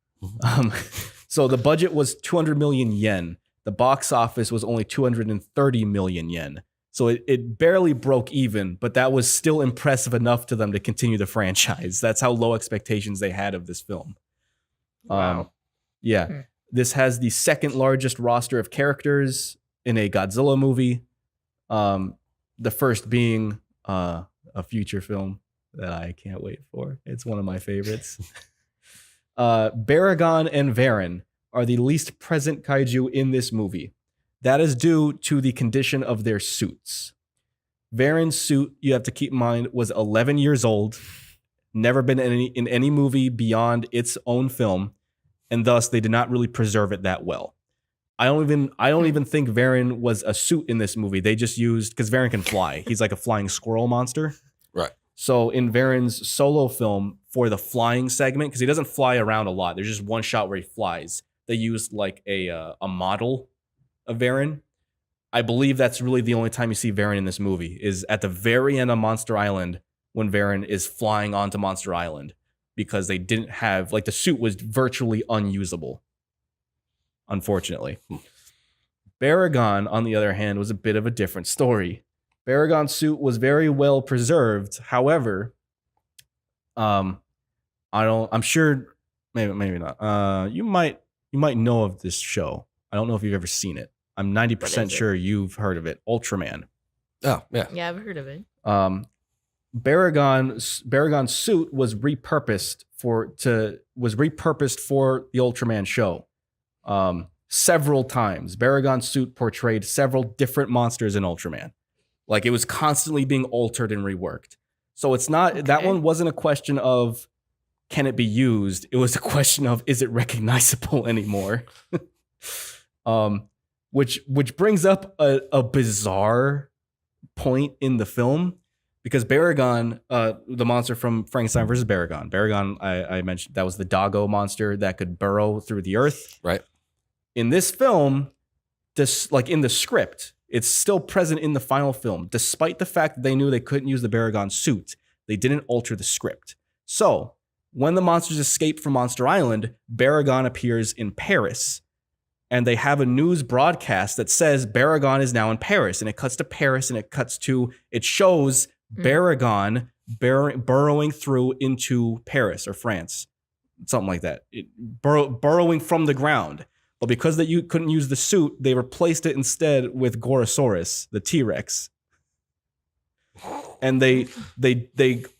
So the budget was 200 million yen. The box office was only 230 million yen. So it barely broke even, but that was still impressive enough to them to continue the franchise. That's how low expectations they had of this film. Wow. Yeah. Hmm. This has the second largest roster of characters in a Godzilla movie. The first being a future film that I can't wait for. It's one of my favorites. Baragon and Varan are the least present kaiju in this movie. That is due to the condition of their suits. Varan's suit, you have to keep in mind, was 11 years old, never been in any movie beyond its own film, and thus they did not really preserve it that well. I don't even think Varan was a suit in this movie. They just used, because Varan can fly. He's like a flying squirrel monster. Right. So in Varan's solo film, for the flying segment, because he doesn't fly around a lot, there's just one shot where he flies. They used like a model of Varan. I believe that's really the only time you see Varan in this movie is at the very end of Monster Island when Varan is flying onto Monster Island, because they didn't have, like, the suit was virtually unusable, unfortunately. Baragon, on the other hand, was a bit of a different story. Baragon's suit was very well preserved. However, I'm sure, maybe not. You might know of this show. I don't know if you've ever seen it. I'm 90% sure you've heard of it. Ultraman. Oh, yeah. Yeah, I've heard of it. Baragon's suit was repurposed for the Ultraman show. Several times. Baragon's suit portrayed several different monsters in Ultraman. Like, it was constantly being altered and reworked. So it's not, that one wasn't a question of can it be used? It was a question of, is it recognizable anymore? Which brings up a bizarre point in the film, because Baragon, the monster from Frankenstein versus Baragon, I mentioned that was the doggo monster that could burrow through the earth. Right. In this film, like in the script, it's still present in the final film. Despite the fact that they knew they couldn't use the Baragon suit, they didn't alter the script. So when the monsters escape from Monster Island, Baragon appears in Paris. And they have a news broadcast that says Baragon is now in Paris. And it cuts to Paris, and it shows Baragon burrowing through into Paris or France. Something like that. Burrowing from the ground. But because you couldn't use the suit, they replaced it instead with Gorosaurus, the T-Rex. And they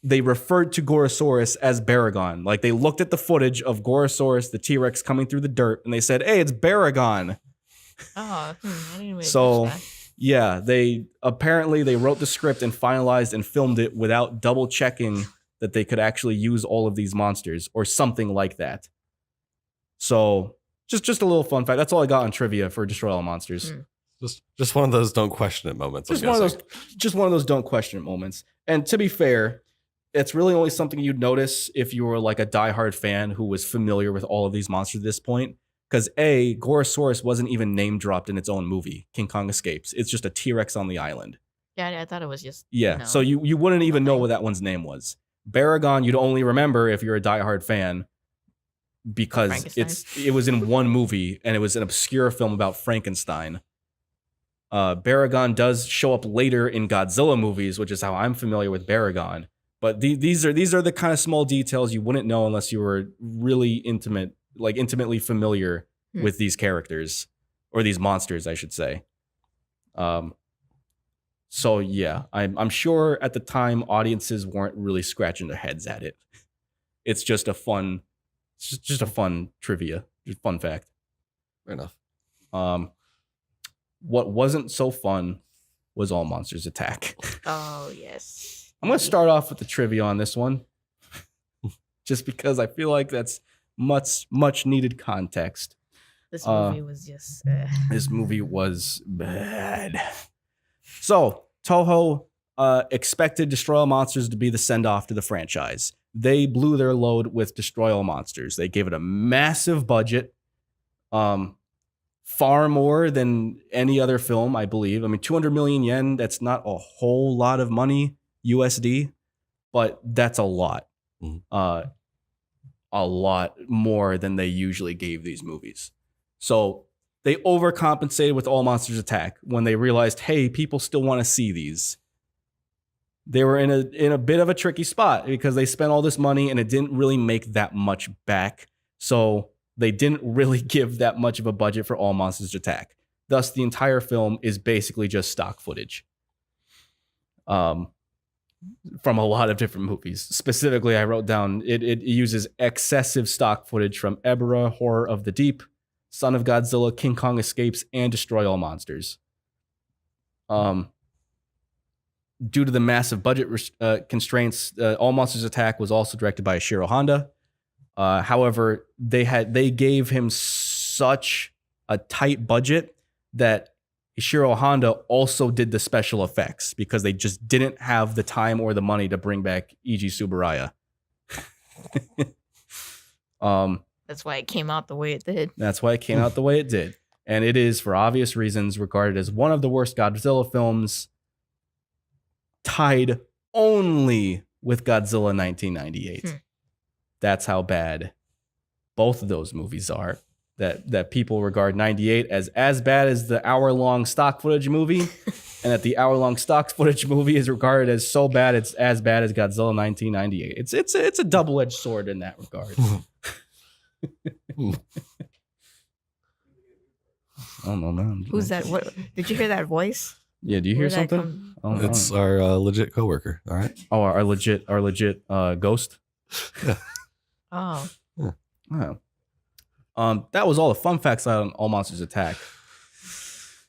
referred to Gorosaurus as Baragon. Like, they looked at the footage of Gorosaurus, the T-Rex, coming through the dirt, and they said, "Hey, it's Baragon." Oh, I didn't even so catch that. yeah, they wrote the script and finalized and filmed it without double checking that they could actually use all of these monsters or something like that. So just a little fun fact. That's all I got on trivia for Destroy All Monsters. Just one of those don't question it moments. Just one of those don't question it moments. And to be fair, it's really only something you'd notice if you were like a diehard fan who was familiar with all of these monsters at this point. Because Gorosaurus wasn't even name dropped in its own movie, King Kong Escapes. It's just a T-Rex on the island. Yeah, I thought it was just So you wouldn't even know what that one's name was. Baragon, you'd only remember if you're a diehard fan, because it was in one movie and it was an obscure film about Frankenstein. Baragon does show up later in Godzilla movies, which is how I'm familiar with Baragon. But these are the kind of small details you wouldn't know unless you were really intimately familiar with these characters, or these monsters, I should say. So yeah, I'm sure at the time audiences weren't really scratching their heads at it. It's just a fun trivia, just fun fact. Fair enough. What wasn't so fun was All Monsters Attack. Oh, yes. I'm going to start off with the trivia on this one, just because I feel like that's much needed context. This movie was just... This movie was bad. So, Toho expected Destroy All Monsters to be the send-off to the franchise. They blew their load with Destroy All Monsters. They gave it a massive budget. Far more than any other film, I believe. I mean, 200 million yen, that's not a whole lot of money USD, but that's a lot. Mhm. A lot more than they usually gave these movies. So they overcompensated with All Monsters Attack when they realized, hey, people still want to see these. They were in a bit of a tricky spot because they spent all this money and it didn't really make that much back. So they didn't really give that much of a budget for All Monsters Attack. Thus, the entire film is basically just stock footage. From a lot of different movies. Specifically, I wrote down it uses excessive stock footage from Ebra, Horror of the Deep, Son of Godzilla, King Kong Escapes, and Destroy All Monsters. Due to the massive budget constraints, All Monsters Attack was also directed by Ishiro Honda. However, they gave him such a tight budget that Ishiro Honda also did the special effects because they just didn't have the time or the money to bring back Eiji Tsuburaya. That's why it came out the way it did. That's why it came out the way it did. And it is, for obvious reasons, regarded as one of the worst Godzilla films, tied only with Godzilla 1998. That's how bad both of those movies are. That people regard 98 as bad as the hour-long stock footage movie, and that the hour-long stock footage movie is regarded as so bad it's as bad as Godzilla 1998. It's a double-edged sword in that regard. I don't know, man. Who's that? What did you hear that voice? Yeah, do you hear Where'd that something? come- Oh, It's our legit coworker. All right. oh, our legit ghost. Oh, Oh. That was all the fun facts on All Monsters Attack.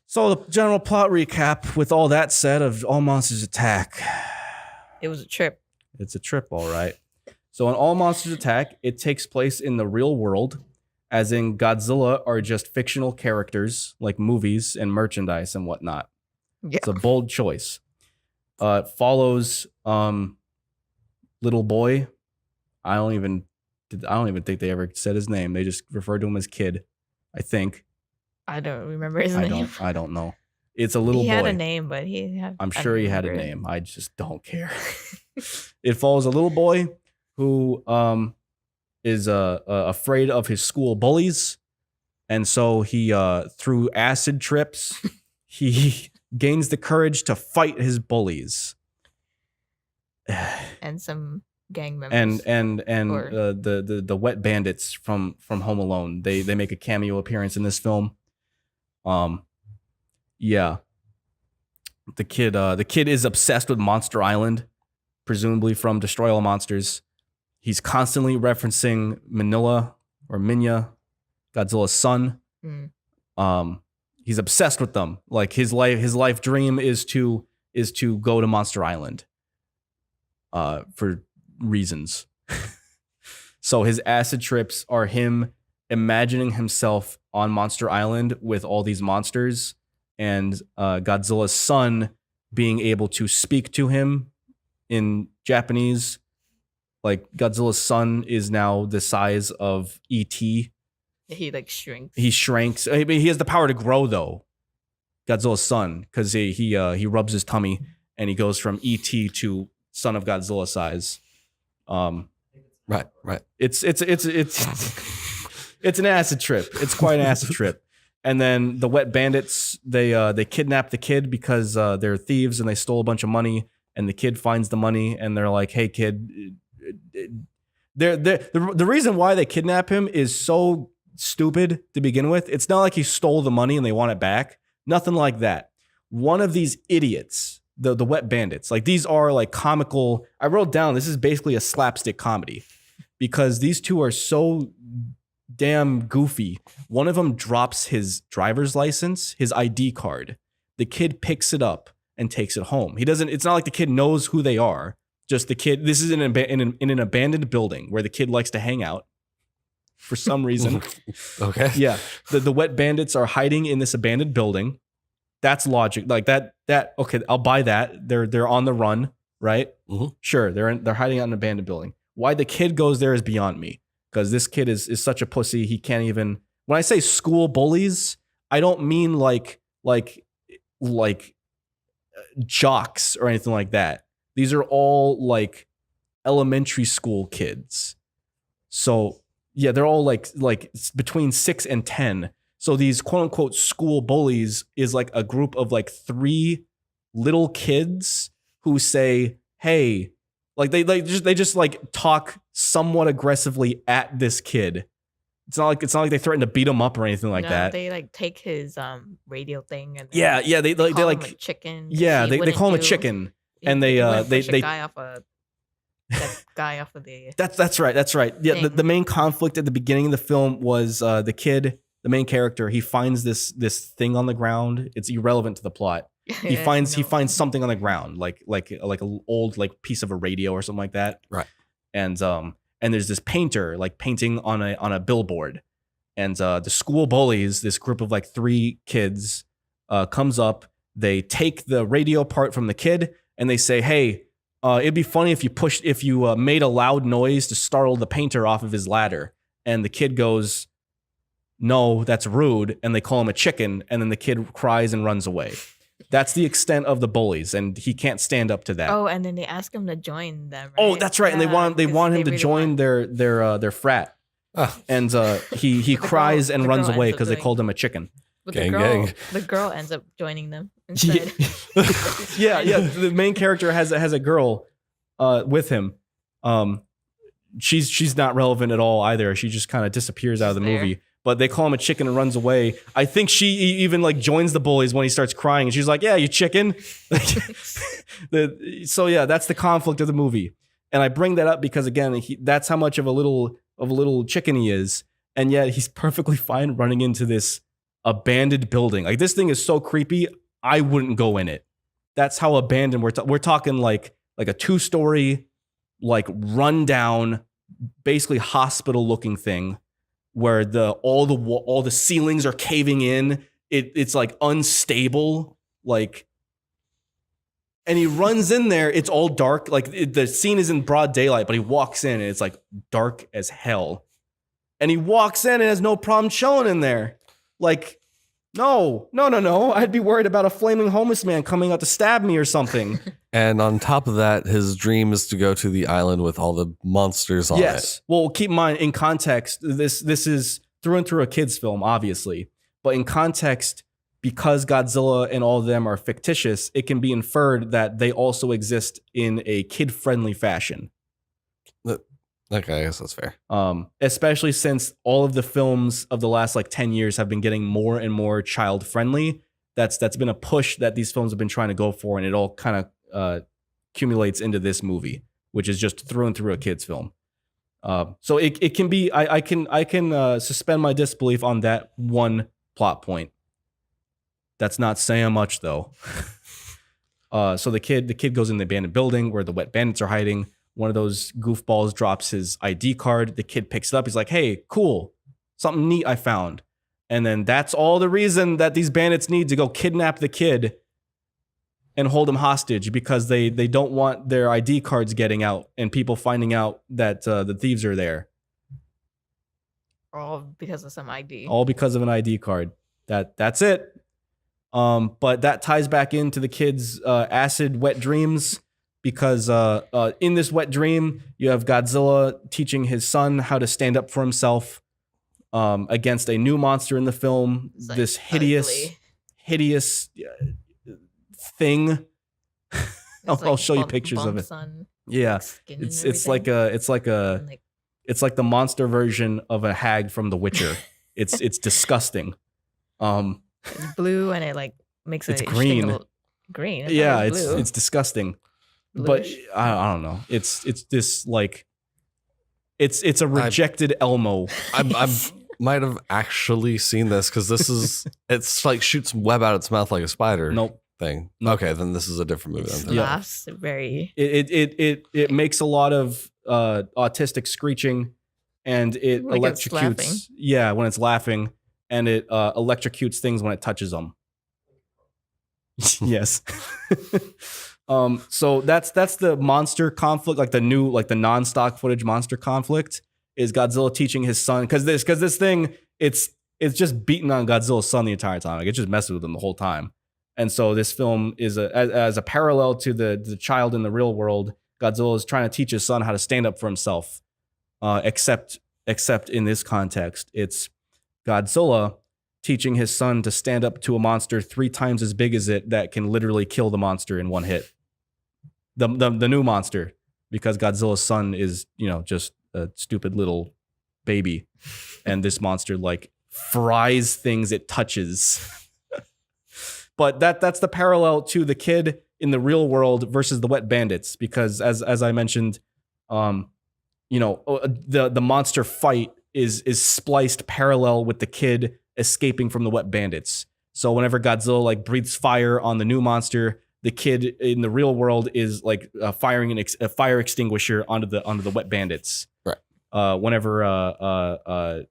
So the general plot recap, with all that said, of All Monsters Attack. it was a trip. It's a trip, all right. So in All Monsters Attack, it takes place in the real world, as in Godzilla are just fictional characters like movies and merchandise and whatnot. Yeah. It's a bold choice. It follows little boy. I don't even think they ever said his name. They just referred to him as Kid, I think. I don't remember his name. I don't know. It's a little He boy. had a name, but I'm sure he had a remember it. name. I just don't care. It follows a little boy who is afraid of his school bullies, and so he through acid trips he gains the courage to fight his bullies. And some gang members. And Or- the wet bandits from Home Alone. They make a cameo appearance in this film. Yeah. The kid is obsessed with Monster Island, presumably from Destroy All Monsters. He's constantly referencing Manila or Minya, Godzilla's son. Mm. He's obsessed with them. Like his life dream is to go to Monster Island. For reasons. So his acid trips are him imagining himself on Monster Island with all these monsters, and Godzilla's son being able to speak to him in Japanese. Like Godzilla's son is now the size of E.T. He like shrinks. He shrinks. I mean, he has the power to grow though. Godzilla's son, because he rubs his tummy and he goes from E.T. to Son of Godzilla size. Right. It's an acid trip. It's quite an acid trip. And then the wet bandits, they kidnap the kid because they're thieves and they stole a bunch of money. And the kid finds the money and they're like, "Hey kid," the reason why they kidnap him is so stupid to begin with. It's not like he stole the money and they want it back. Nothing like that. One of these idiots, the wet bandits, like these are like comical. I wrote down this is basically a slapstick comedy because these two are so damn goofy. One of them drops his driver's license, his ID card. The kid picks it up and takes it home. He doesn't. It's not like the kid knows who they are. Just the kid. This is in an abandoned building where the kid likes to hang out for some reason. Okay. Yeah, the wet bandits are hiding in this abandoned building. That's logic. Like that. Okay, I'll buy that. They're on the run, right? Mhm. Sure, they're hiding out in an abandoned building. Why the kid goes there is beyond me. Because this kid is such a pussy. He can't even. When I say school bullies, I don't mean like jocks or anything like that. These are all like elementary school kids. So yeah, they're all like between 6 and 10. So these quote unquote school bullies is like a group of like 3 little kids who say, "Hey," like they just like talk somewhat aggressively at this kid. It's not like they threaten to beat him up or anything like that. They like take his radio thing and Yeah, they call him like a chicken. yeah, they call him a chicken. And they guy off that guy off of the That's right. Yeah, thing. the main conflict at the beginning of the film was the kid, the main character. He finds this thing on the ground. It's irrelevant to the plot. He finds something on the ground, like an old like piece of a radio or something like that. Right. And there's this painter like painting on a billboard, and the school bullies, this group of like 3 kids, comes up. They take the radio part from the kid and they say, "Hey, it'd be funny if you made a loud noise to startle the painter off of his ladder." And the kid goes, "No, that's rude." And they call him a chicken. And then the kid cries and runs away. That's the extent of the bullies, and he can't stand up to that. Oh, and then they ask him to join them. Right? Oh, that's right. And they want him to really join their frat. And he cries and runs away because they called him a chicken. But Gang. the girl ends up joining them instead. Yeah. The main character has a girl with him. She's not relevant at all either. She just kind of disappears out of the movie. But they call him a chicken and runs away. I think she even like joins the bullies when he starts crying, and she's like, "Yeah, you chicken." So yeah, that's the conflict of the movie. And I bring that up because again, that's how much of a little chicken he is, and yet he's perfectly fine running into this abandoned building. Like this thing is so creepy, I wouldn't go in it. That's how abandoned we're talking like a 2-story, like rundown, basically hospital looking thing, where all the ceilings are caving in. It's like unstable, like. And he runs in there. It's all dark. Like the scene is in broad daylight, but he walks in and it's like dark as hell. And he walks in and has no problem chilling in there. Like, no. I'd be worried about a flaming homeless man coming out to stab me or something. And on top of that, his dream is to go to the island with all the monsters on it. Yes. Well, keep in mind, in context, this is through and through a kid's film, obviously. But in context, because Godzilla and all of them are fictitious, it can be inferred that they also exist in a kid-friendly fashion. Okay, I guess that's fair. Especially since all of the films of the last like 10 years have been getting more and more child-friendly. That's been a push that these films have been trying to go for, and it all kind of accumulates into this movie, which is just through and through a kid's film. So it can be, I can suspend my disbelief on that one plot point. That's not saying much though. So the kid goes in the abandoned building where the wet bandits are hiding. One of those goofballs drops his ID card. The kid picks it up. He's like, "Hey, cool. Something neat I found." And then that's all the reason that these bandits need to go kidnap the kid and hold him hostage, because they don't want their ID cards getting out and people finding out that the thieves are there. All because of some ID. All because of an ID card. That's it. But that ties back into the kid's acid wet dreams, because in this wet dream, you have Godzilla teaching his son how to stand up for himself against a new monster in the film. It's like this ugly. hideous thing. I'll show you pictures of it. Yeah, it's like the monster version of a hag from The Witcher. It's disgusting. It's blue and it like makes it's it green. Green. Yeah, blue. it's disgusting. Bluish. But I don't know. It's this like it's a rejected Elmo. I might have actually seen this because it's like shoots web out its mouth like a spider. Nope. Thing. Okay, then this is a different movie. It Then. laughs very. It makes a lot of autistic screeching, and it Like it's laughing. electrocutes. Yeah, when it's laughing, and it electrocutes things when it touches them. Yes. So that's the monster conflict, like the non-stock footage monster conflict is Godzilla teaching his son, because this thing it's just beating on Godzilla's son the entire time. Like it just messes with him the whole time. And so this film is as a parallel to the child in the real world. Godzilla is trying to teach his son how to stand up for himself. Except in this context, it's Godzilla teaching his son to stand up to a monster 3 times as big as it that can literally kill the monster in one hit. The new monster, because Godzilla's son is, just a stupid little baby, and this monster like fries things it touches. But that's the parallel to the kid in the real world versus the wet bandits, because as I mentioned, the monster fight is spliced parallel with the kid escaping from the wet bandits. So whenever Godzilla like breathes fire on the new monster, the kid in the real world is like firing a fire extinguisher onto the wet bandits. Right. Whenever I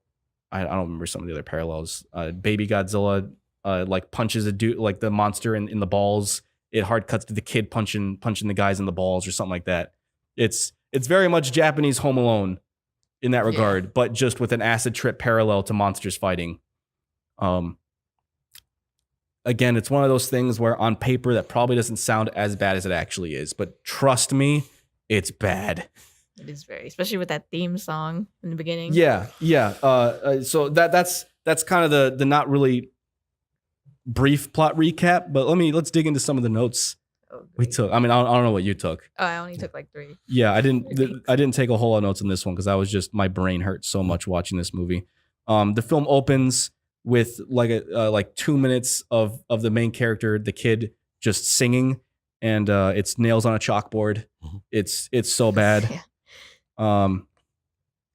don't remember some of the other parallels. Baby Godzilla like punches a dude, like the monster in the balls. It hard cuts to the kid punching the guys in the balls or something like that. It's very much Japanese Home Alone in that regard, but just with an acid trip parallel to monsters fighting. Again, it's one of those things where on paper that probably doesn't sound as bad as it actually is, but trust me, it's bad. It is very, especially with that theme song in the beginning. Yeah. So that's kind of the not really brief plot recap, but let's dig into some of the notes we took. I mean, I don't know what you took. Oh, I only took like 3. Yeah, I didn't take a whole lot of notes on this one because I was just, my brain hurt so much watching this movie. The film opens with like 2 minutes of the main character, the kid, just singing, and it's nails on a chalkboard. Mm-hmm. It's so bad. Yeah.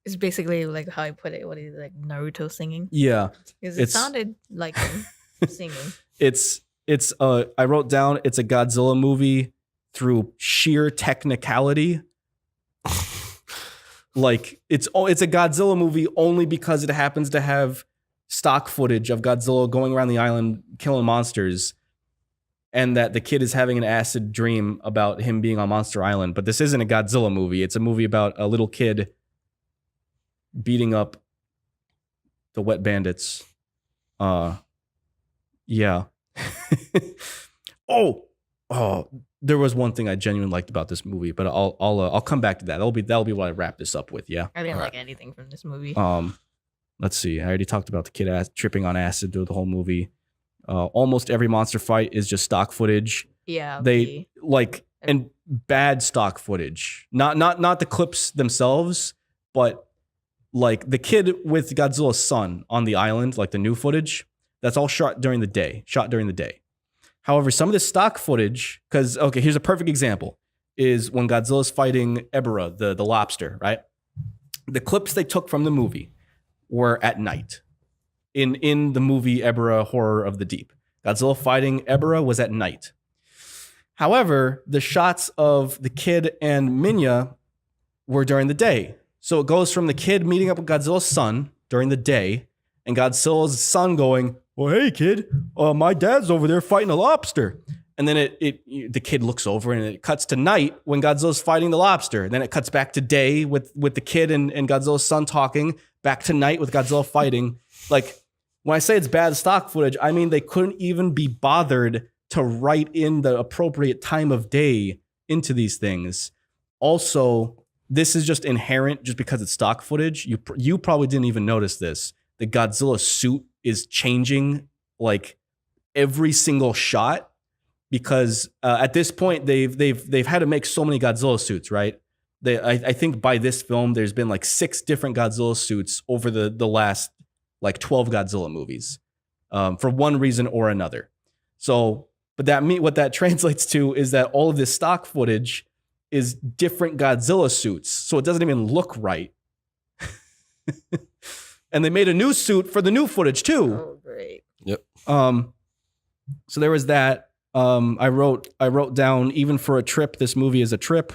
It's basically like how I put it. What is it, like Naruto singing? Yeah, Because it sounded like him singing. It's I wrote down it's a Godzilla movie through sheer technicality. Like it's a Godzilla movie only because it happens to have stock footage of Godzilla going around the island killing monsters, and that the kid is having an acid dream about him being on Monster Island. But this isn't a Godzilla movie. It's a movie about a little kid beating up the wet bandits. Yeah. Oh, there was one thing I genuinely liked about this movie, but I'll come back to that. That'll be what I wrap this up with. Yeah. I didn't like anything from this movie. Let's see. I already talked about the kid tripping on acid through the whole movie. Almost every monster fight is just stock footage. Yeah. They and bad stock footage. Not the clips themselves, but like the kid with Godzilla's son on the island, like the new footage, that's all shot during the day. However, some of the stock footage, because here's a perfect example, is when Godzilla's fighting Ebirah, the lobster, right? The clips they took from the movie were at night. In the movie Ebirah Horror of the Deep, Godzilla fighting Ebirah was at night. However, the shots of the kid and Minya were during the day. So it goes from the kid meeting up with Godzilla's son during the day, and Godzilla's son going, "Well, hey kid, my dad's over there fighting a lobster." And then the kid looks over and it cuts to night when Godzilla's fighting the lobster. And then it cuts back to day with the kid and Godzilla's son talking, back to night with Godzilla fighting. Like, when I say it's bad stock footage, I mean they couldn't even be bothered to write in the appropriate time of day into these things. Also, this is just inherent just because it's stock footage. You probably didn't even notice this. The Godzilla suit is changing like every single shot because at this point they've had to make so many Godzilla suits, right? I think by this film there's been like 6 different Godzilla suits over the last like 12 Godzilla movies for one reason or another. So, but what that translates to is that all of this stock footage is different Godzilla suits, so it doesn't even look right. And they made a new suit for the new footage too. Oh, great. Yep. So there was that. I wrote down, even for a trip, this movie is a trip.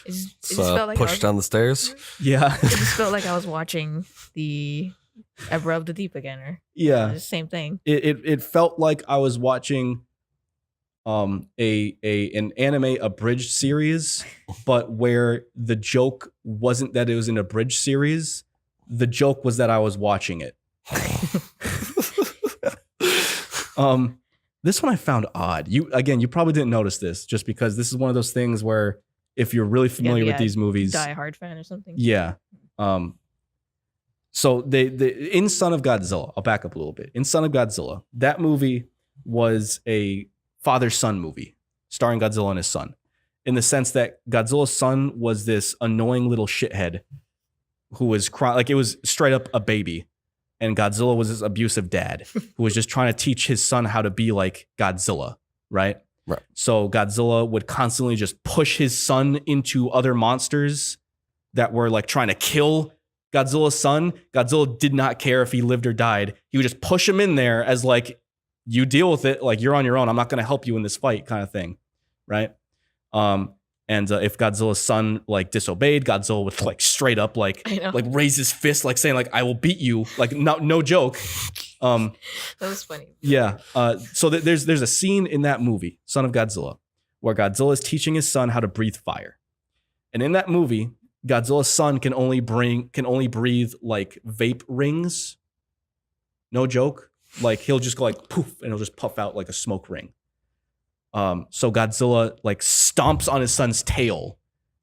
It just felt like push down the stairs. Yeah. It just felt like I was watching the Ebirah of the Deep again, or the same thing. It felt like I was watching an anime abridged series, but where the joke wasn't that it was an abridged series. The joke was that I was watching it. This one I found odd. You probably didn't notice this just because this is one of those things where if you're really familiar with these movies, Die Hard fan or something. yeah. So they in Son of Godzilla, I'll back up a little bit. In Son of Godzilla, that movie was a father-son movie starring Godzilla and his son, in the sense that Godzilla's son was this annoying little shithead who was crying, like it was straight up a baby. And Godzilla was this abusive dad who was just trying to teach his son how to be like Godzilla, right? Right. So Godzilla would constantly just push his son into other monsters that were like trying to kill Godzilla's son. Godzilla did not care if he lived or died. He would just push him in there as like, you deal with it, like you're on your own. I'm not going to help you in this fight, kind of thing, right? And if Godzilla's son like disobeyed, Godzilla would like straight up like raise his fist, like saying like I will beat you, like no joke. That was funny. Yeah. So there's a scene in that movie, Son of Godzilla, where Godzilla is teaching his son how to breathe fire, and in that movie, Godzilla's son can only breathe like vape rings. No joke. Like he'll just go like poof, and he'll just puff out like a smoke ring. So Godzilla like stomps on his son's tail,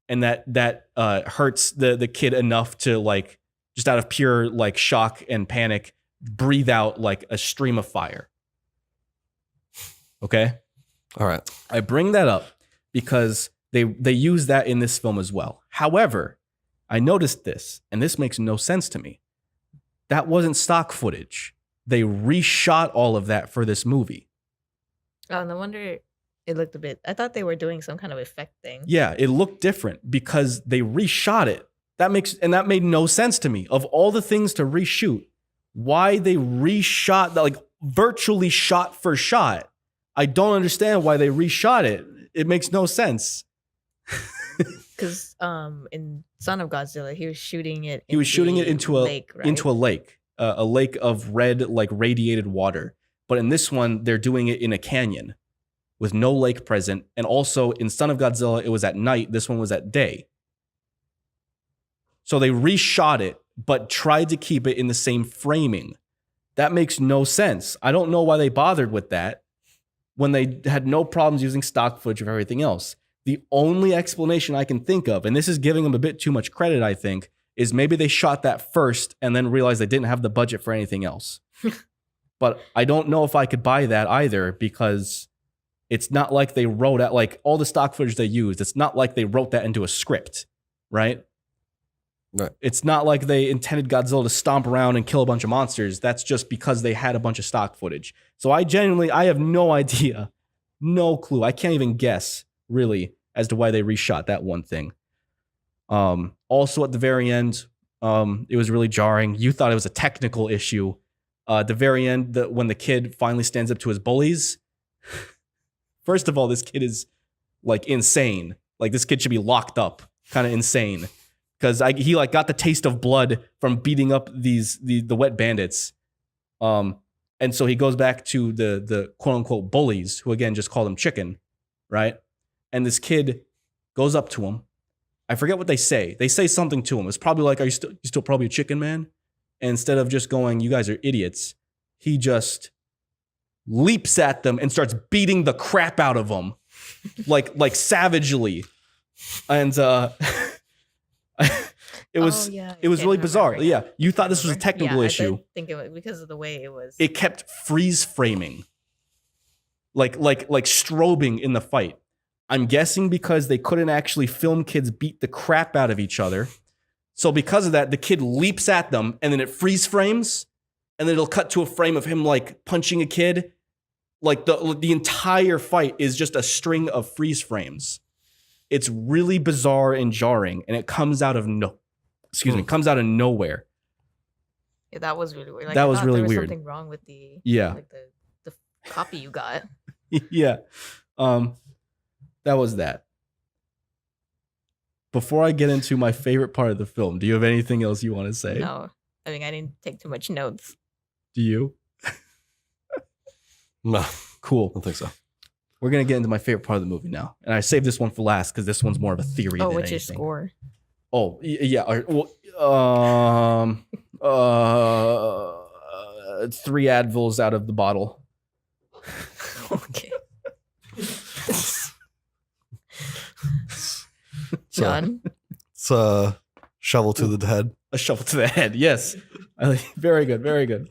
and that hurts the kid enough to like just out of pure like shock and panic breathe out like a stream of fire. Okay? All right. I bring that up because they use that in this film as well. However, I noticed this, and this makes no sense to me. That wasn't stock footage. They reshot all of that for this movie. Oh, no wonder it looked a bit. I thought they were doing some kind of effect thing. Yeah, it looked different because they reshot it. That made no sense to me. Of all the things to reshoot, why they reshot that, like virtually shot for shot. I don't understand why they reshot it. It makes no sense. Because in Son of Godzilla, he was shooting it. He was shooting it into a lake, right? into a lake of red, like radiated water. But in this one, they're doing it in a canyon with no lake present. And also in Son of Godzilla, it was at night. This one was at day. So they reshot it, but tried to keep it in the same framing. That makes no sense. I don't know why they bothered with that when they had no problems using stock footage of everything else. The only explanation I can think of, and this is giving them a bit too much credit, I think, is maybe they shot that first and then realized they didn't have the budget for anything else. But I don't know if I could buy that either, because it's not like they wrote out, like all the stock footage they used, it's not like they wrote that into a script, right? Right. It's not like they intended Godzilla to stomp around and kill a bunch of monsters. That's just because they had a bunch of stock footage. So I have no idea, no clue. I can't even guess, really, as to why they reshot that one thing. Also at the very end, it was really jarring. You thought it was a technical issue. At the very end, when the kid finally stands up to his bullies, first of all, this kid is like insane. Like this kid should be locked up, kind of insane. Because he like got the taste of blood from beating up the wet bandits. And so he goes back to the quote unquote bullies, who again just called him chicken, right? And this kid goes up to him. I forget what they say. They say something to him. It's probably like, you still probably a chicken, man? And instead of just going, you guys are idiots, he just leaps at them and starts beating the crap out of them, like savagely. And it was really bizarre. Remember. Yeah, you thought this was a technical issue. I think it was because of the way it was. It kept freeze framing, like strobing in the fight. I'm guessing because they couldn't actually film kids beat the crap out of each other. So because of that, the kid leaps at them and then it freeze frames, and then it'll cut to a frame of him like punching a kid. Like the entire fight is just a string of freeze frames. It's really bizarre and jarring, and it comes out of comes out of nowhere. Yeah, that was really weird. Like, that was really there was weird. Something wrong with the like the copy you got. Yeah, that was that. Before I get into my favorite part of the film, do you have anything else you want to say? No, I think I didn't take too much notes. Do you? No, cool. I don't think so. We're gonna get into my favorite part of the movie now, and I saved this one for last because this one's more of a theory. Oh, than what's anything. your score? Oh, yeah. Well, 3 Advils out of the bottle. Okay. So, John. it's a shovel to the head. A shovel to the head. Yes. Very good. Very good.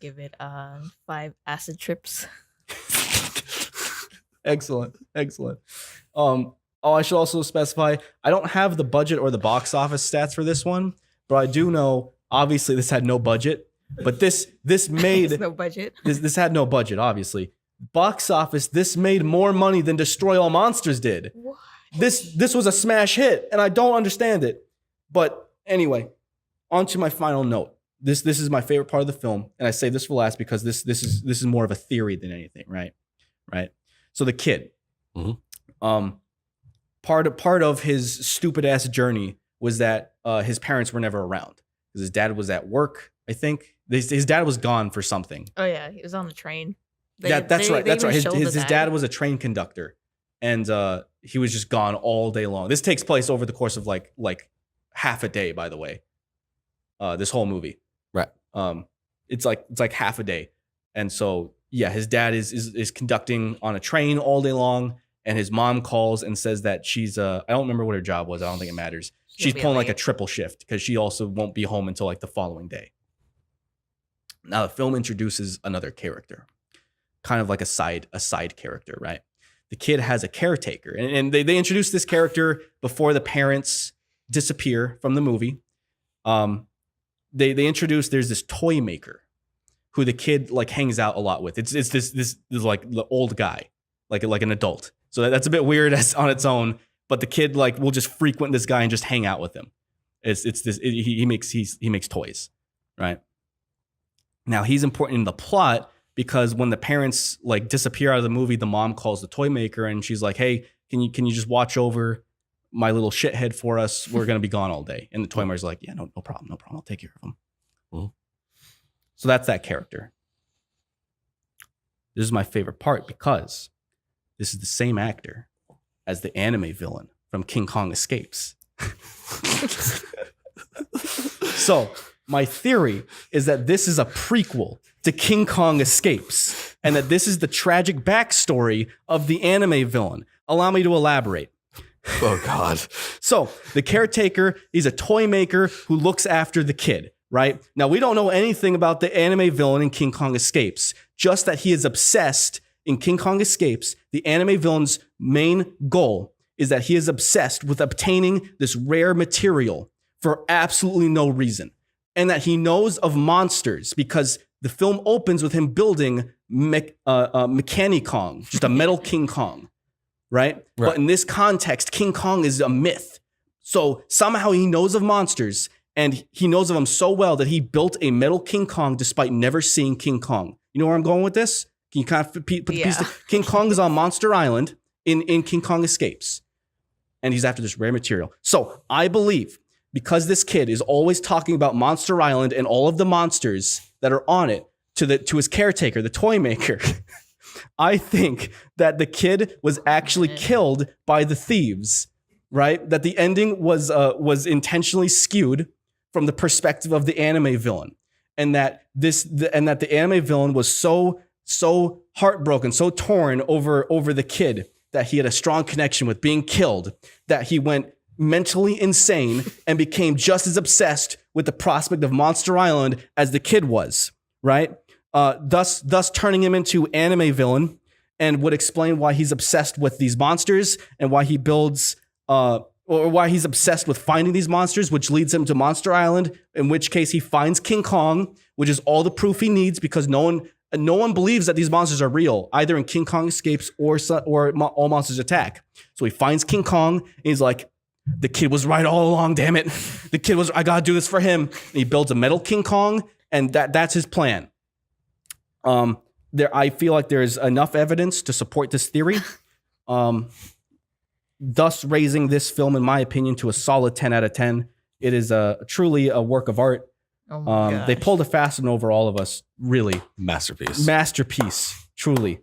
Give it 5 acid trips. Excellent. Excellent. I should also specify, I don't have the budget or the box office stats for this one, but I do know, obviously, this had no budget. But this made There's no budget. this had no budget, obviously. Box office, this made more money than Destroy All Monsters did. What? This was a smash hit, and I don't understand it. But anyway, on to my final note. This is my favorite part of the film, and I say this for last because this is more of a theory than anything, right? Right. So the kid, part of his stupid ass journey was that his parents were never around because his dad was at work. I think his dad was gone for something. Oh yeah, he was on the train. That's right. They even His showed the dad was a train conductor, and he was just gone all day long. This takes place over the course of like half a day. By the way, this whole movie, Right. It's like half a day, and so yeah, his dad is conducting on a train all day long, and his mom calls and says that she's I don't remember what her job was. I don't think it matters. She's pulling like a triple shift because she also won't be home until like the following day. Now the film introduces another character, kind of like a side character, right? The kid has a caretaker, and they introduce this character before the parents disappear from the movie. They introduce there's this toy maker who the kid like hangs out a lot with. It's this like the old guy, like an adult. So that's a bit weird on its own. But the kid like will just frequent this guy and just hang out with him. He makes toys, right? Now he's important in the plot because when the parents like disappear out of the movie, the mom calls the toy maker and she's like, "Hey, can you just watch over my little shithead for us? We're gonna be gone all day." And the toy maker's like, "Yeah, no problem. I'll take care of him." Mm-hmm. So that's that character. This is my favorite part because this is the same actor as the anime villain from King Kong Escapes. So my theory is that this is a prequel to King Kong Escapes and that this is the tragic backstory of the anime villain. Allow me to elaborate. Oh, God. So the caretaker, he's a toy maker who looks after the kid, right? Now, we don't know anything about the anime villain in King Kong Escapes, just that he is obsessed in King Kong Escapes. The anime villain's main goal is that he is obsessed with obtaining this rare material for absolutely no reason. And that he knows of monsters because the film opens with him building Mechani-Kong, just a metal King Kong, right? But in this context, King Kong is a myth. So somehow he knows of monsters and he knows of them so well that he built a metal King Kong despite never seeing King Kong. You know where I'm going with this? Can you kind of put the piece together? King Kong is on Monster Island in King Kong Escapes. And he's after this rare material. So I believe because this kid is always talking about Monster Island and all of the monsters that are on it to his caretaker, the toy maker, I think that the kid was actually killed by the thieves, right? That the ending was intentionally skewed from the perspective of the anime villain. And that the anime villain was so heartbroken, so torn over the kid that he had a strong connection with being killed, that he went mentally insane and became just as obsessed with the prospect of Monster Island as the kid was, right? Thus turning him into anime villain, and would explain why he's obsessed with these monsters and why he builds or why he's obsessed with finding these monsters, which leads him to Monster Island, in which case he finds King Kong, which is all the proof he needs because no one believes that these monsters are real, either in King Kong Escapes or All Monsters Attack. So he finds King Kong and he's like, the kid was right all along, damn it. I gotta do this for him. And he builds a metal King Kong, and that's his plan. I feel like there's enough evidence to support this theory. Thus raising this film, in my opinion, to a solid 10 out of 10. It is truly a work of art. Oh my gosh. They pulled a fast one over all of us, really. Masterpiece, truly.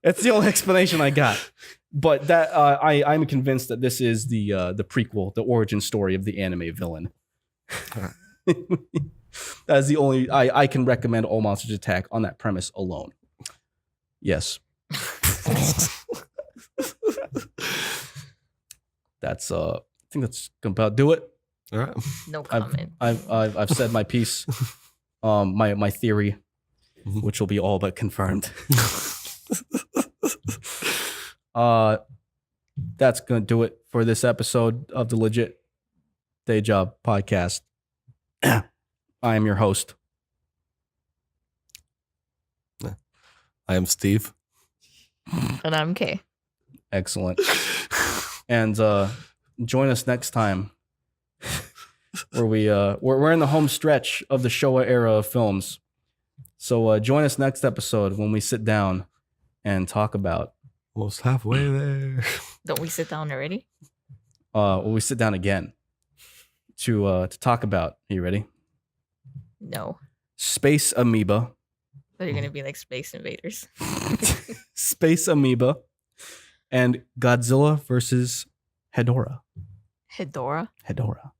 That's the only explanation I got. But that I'm convinced that this is the prequel, the origin story of the anime villain. That's the only I can recommend All Monsters Attack on that premise alone. Yes. That's I think that's about do it. All right. No comment. I've said my piece. My theory, Mhm. which will be all but confirmed. That's gonna do it for this episode of the Legit Day Job podcast. I am your host. I am Steve. And I'm Kay. Excellent. And join us next time where we're in the home stretch of the Showa era of films. So join us next episode when we sit down and talk about Almost halfway there. Don't we sit down already? when we sit down again to talk about. Are you ready? No. Space Amoeba. So you're gonna be like Space Invaders. Space Amoeba and Godzilla versus Hedorah. Hedorah. Hedorah.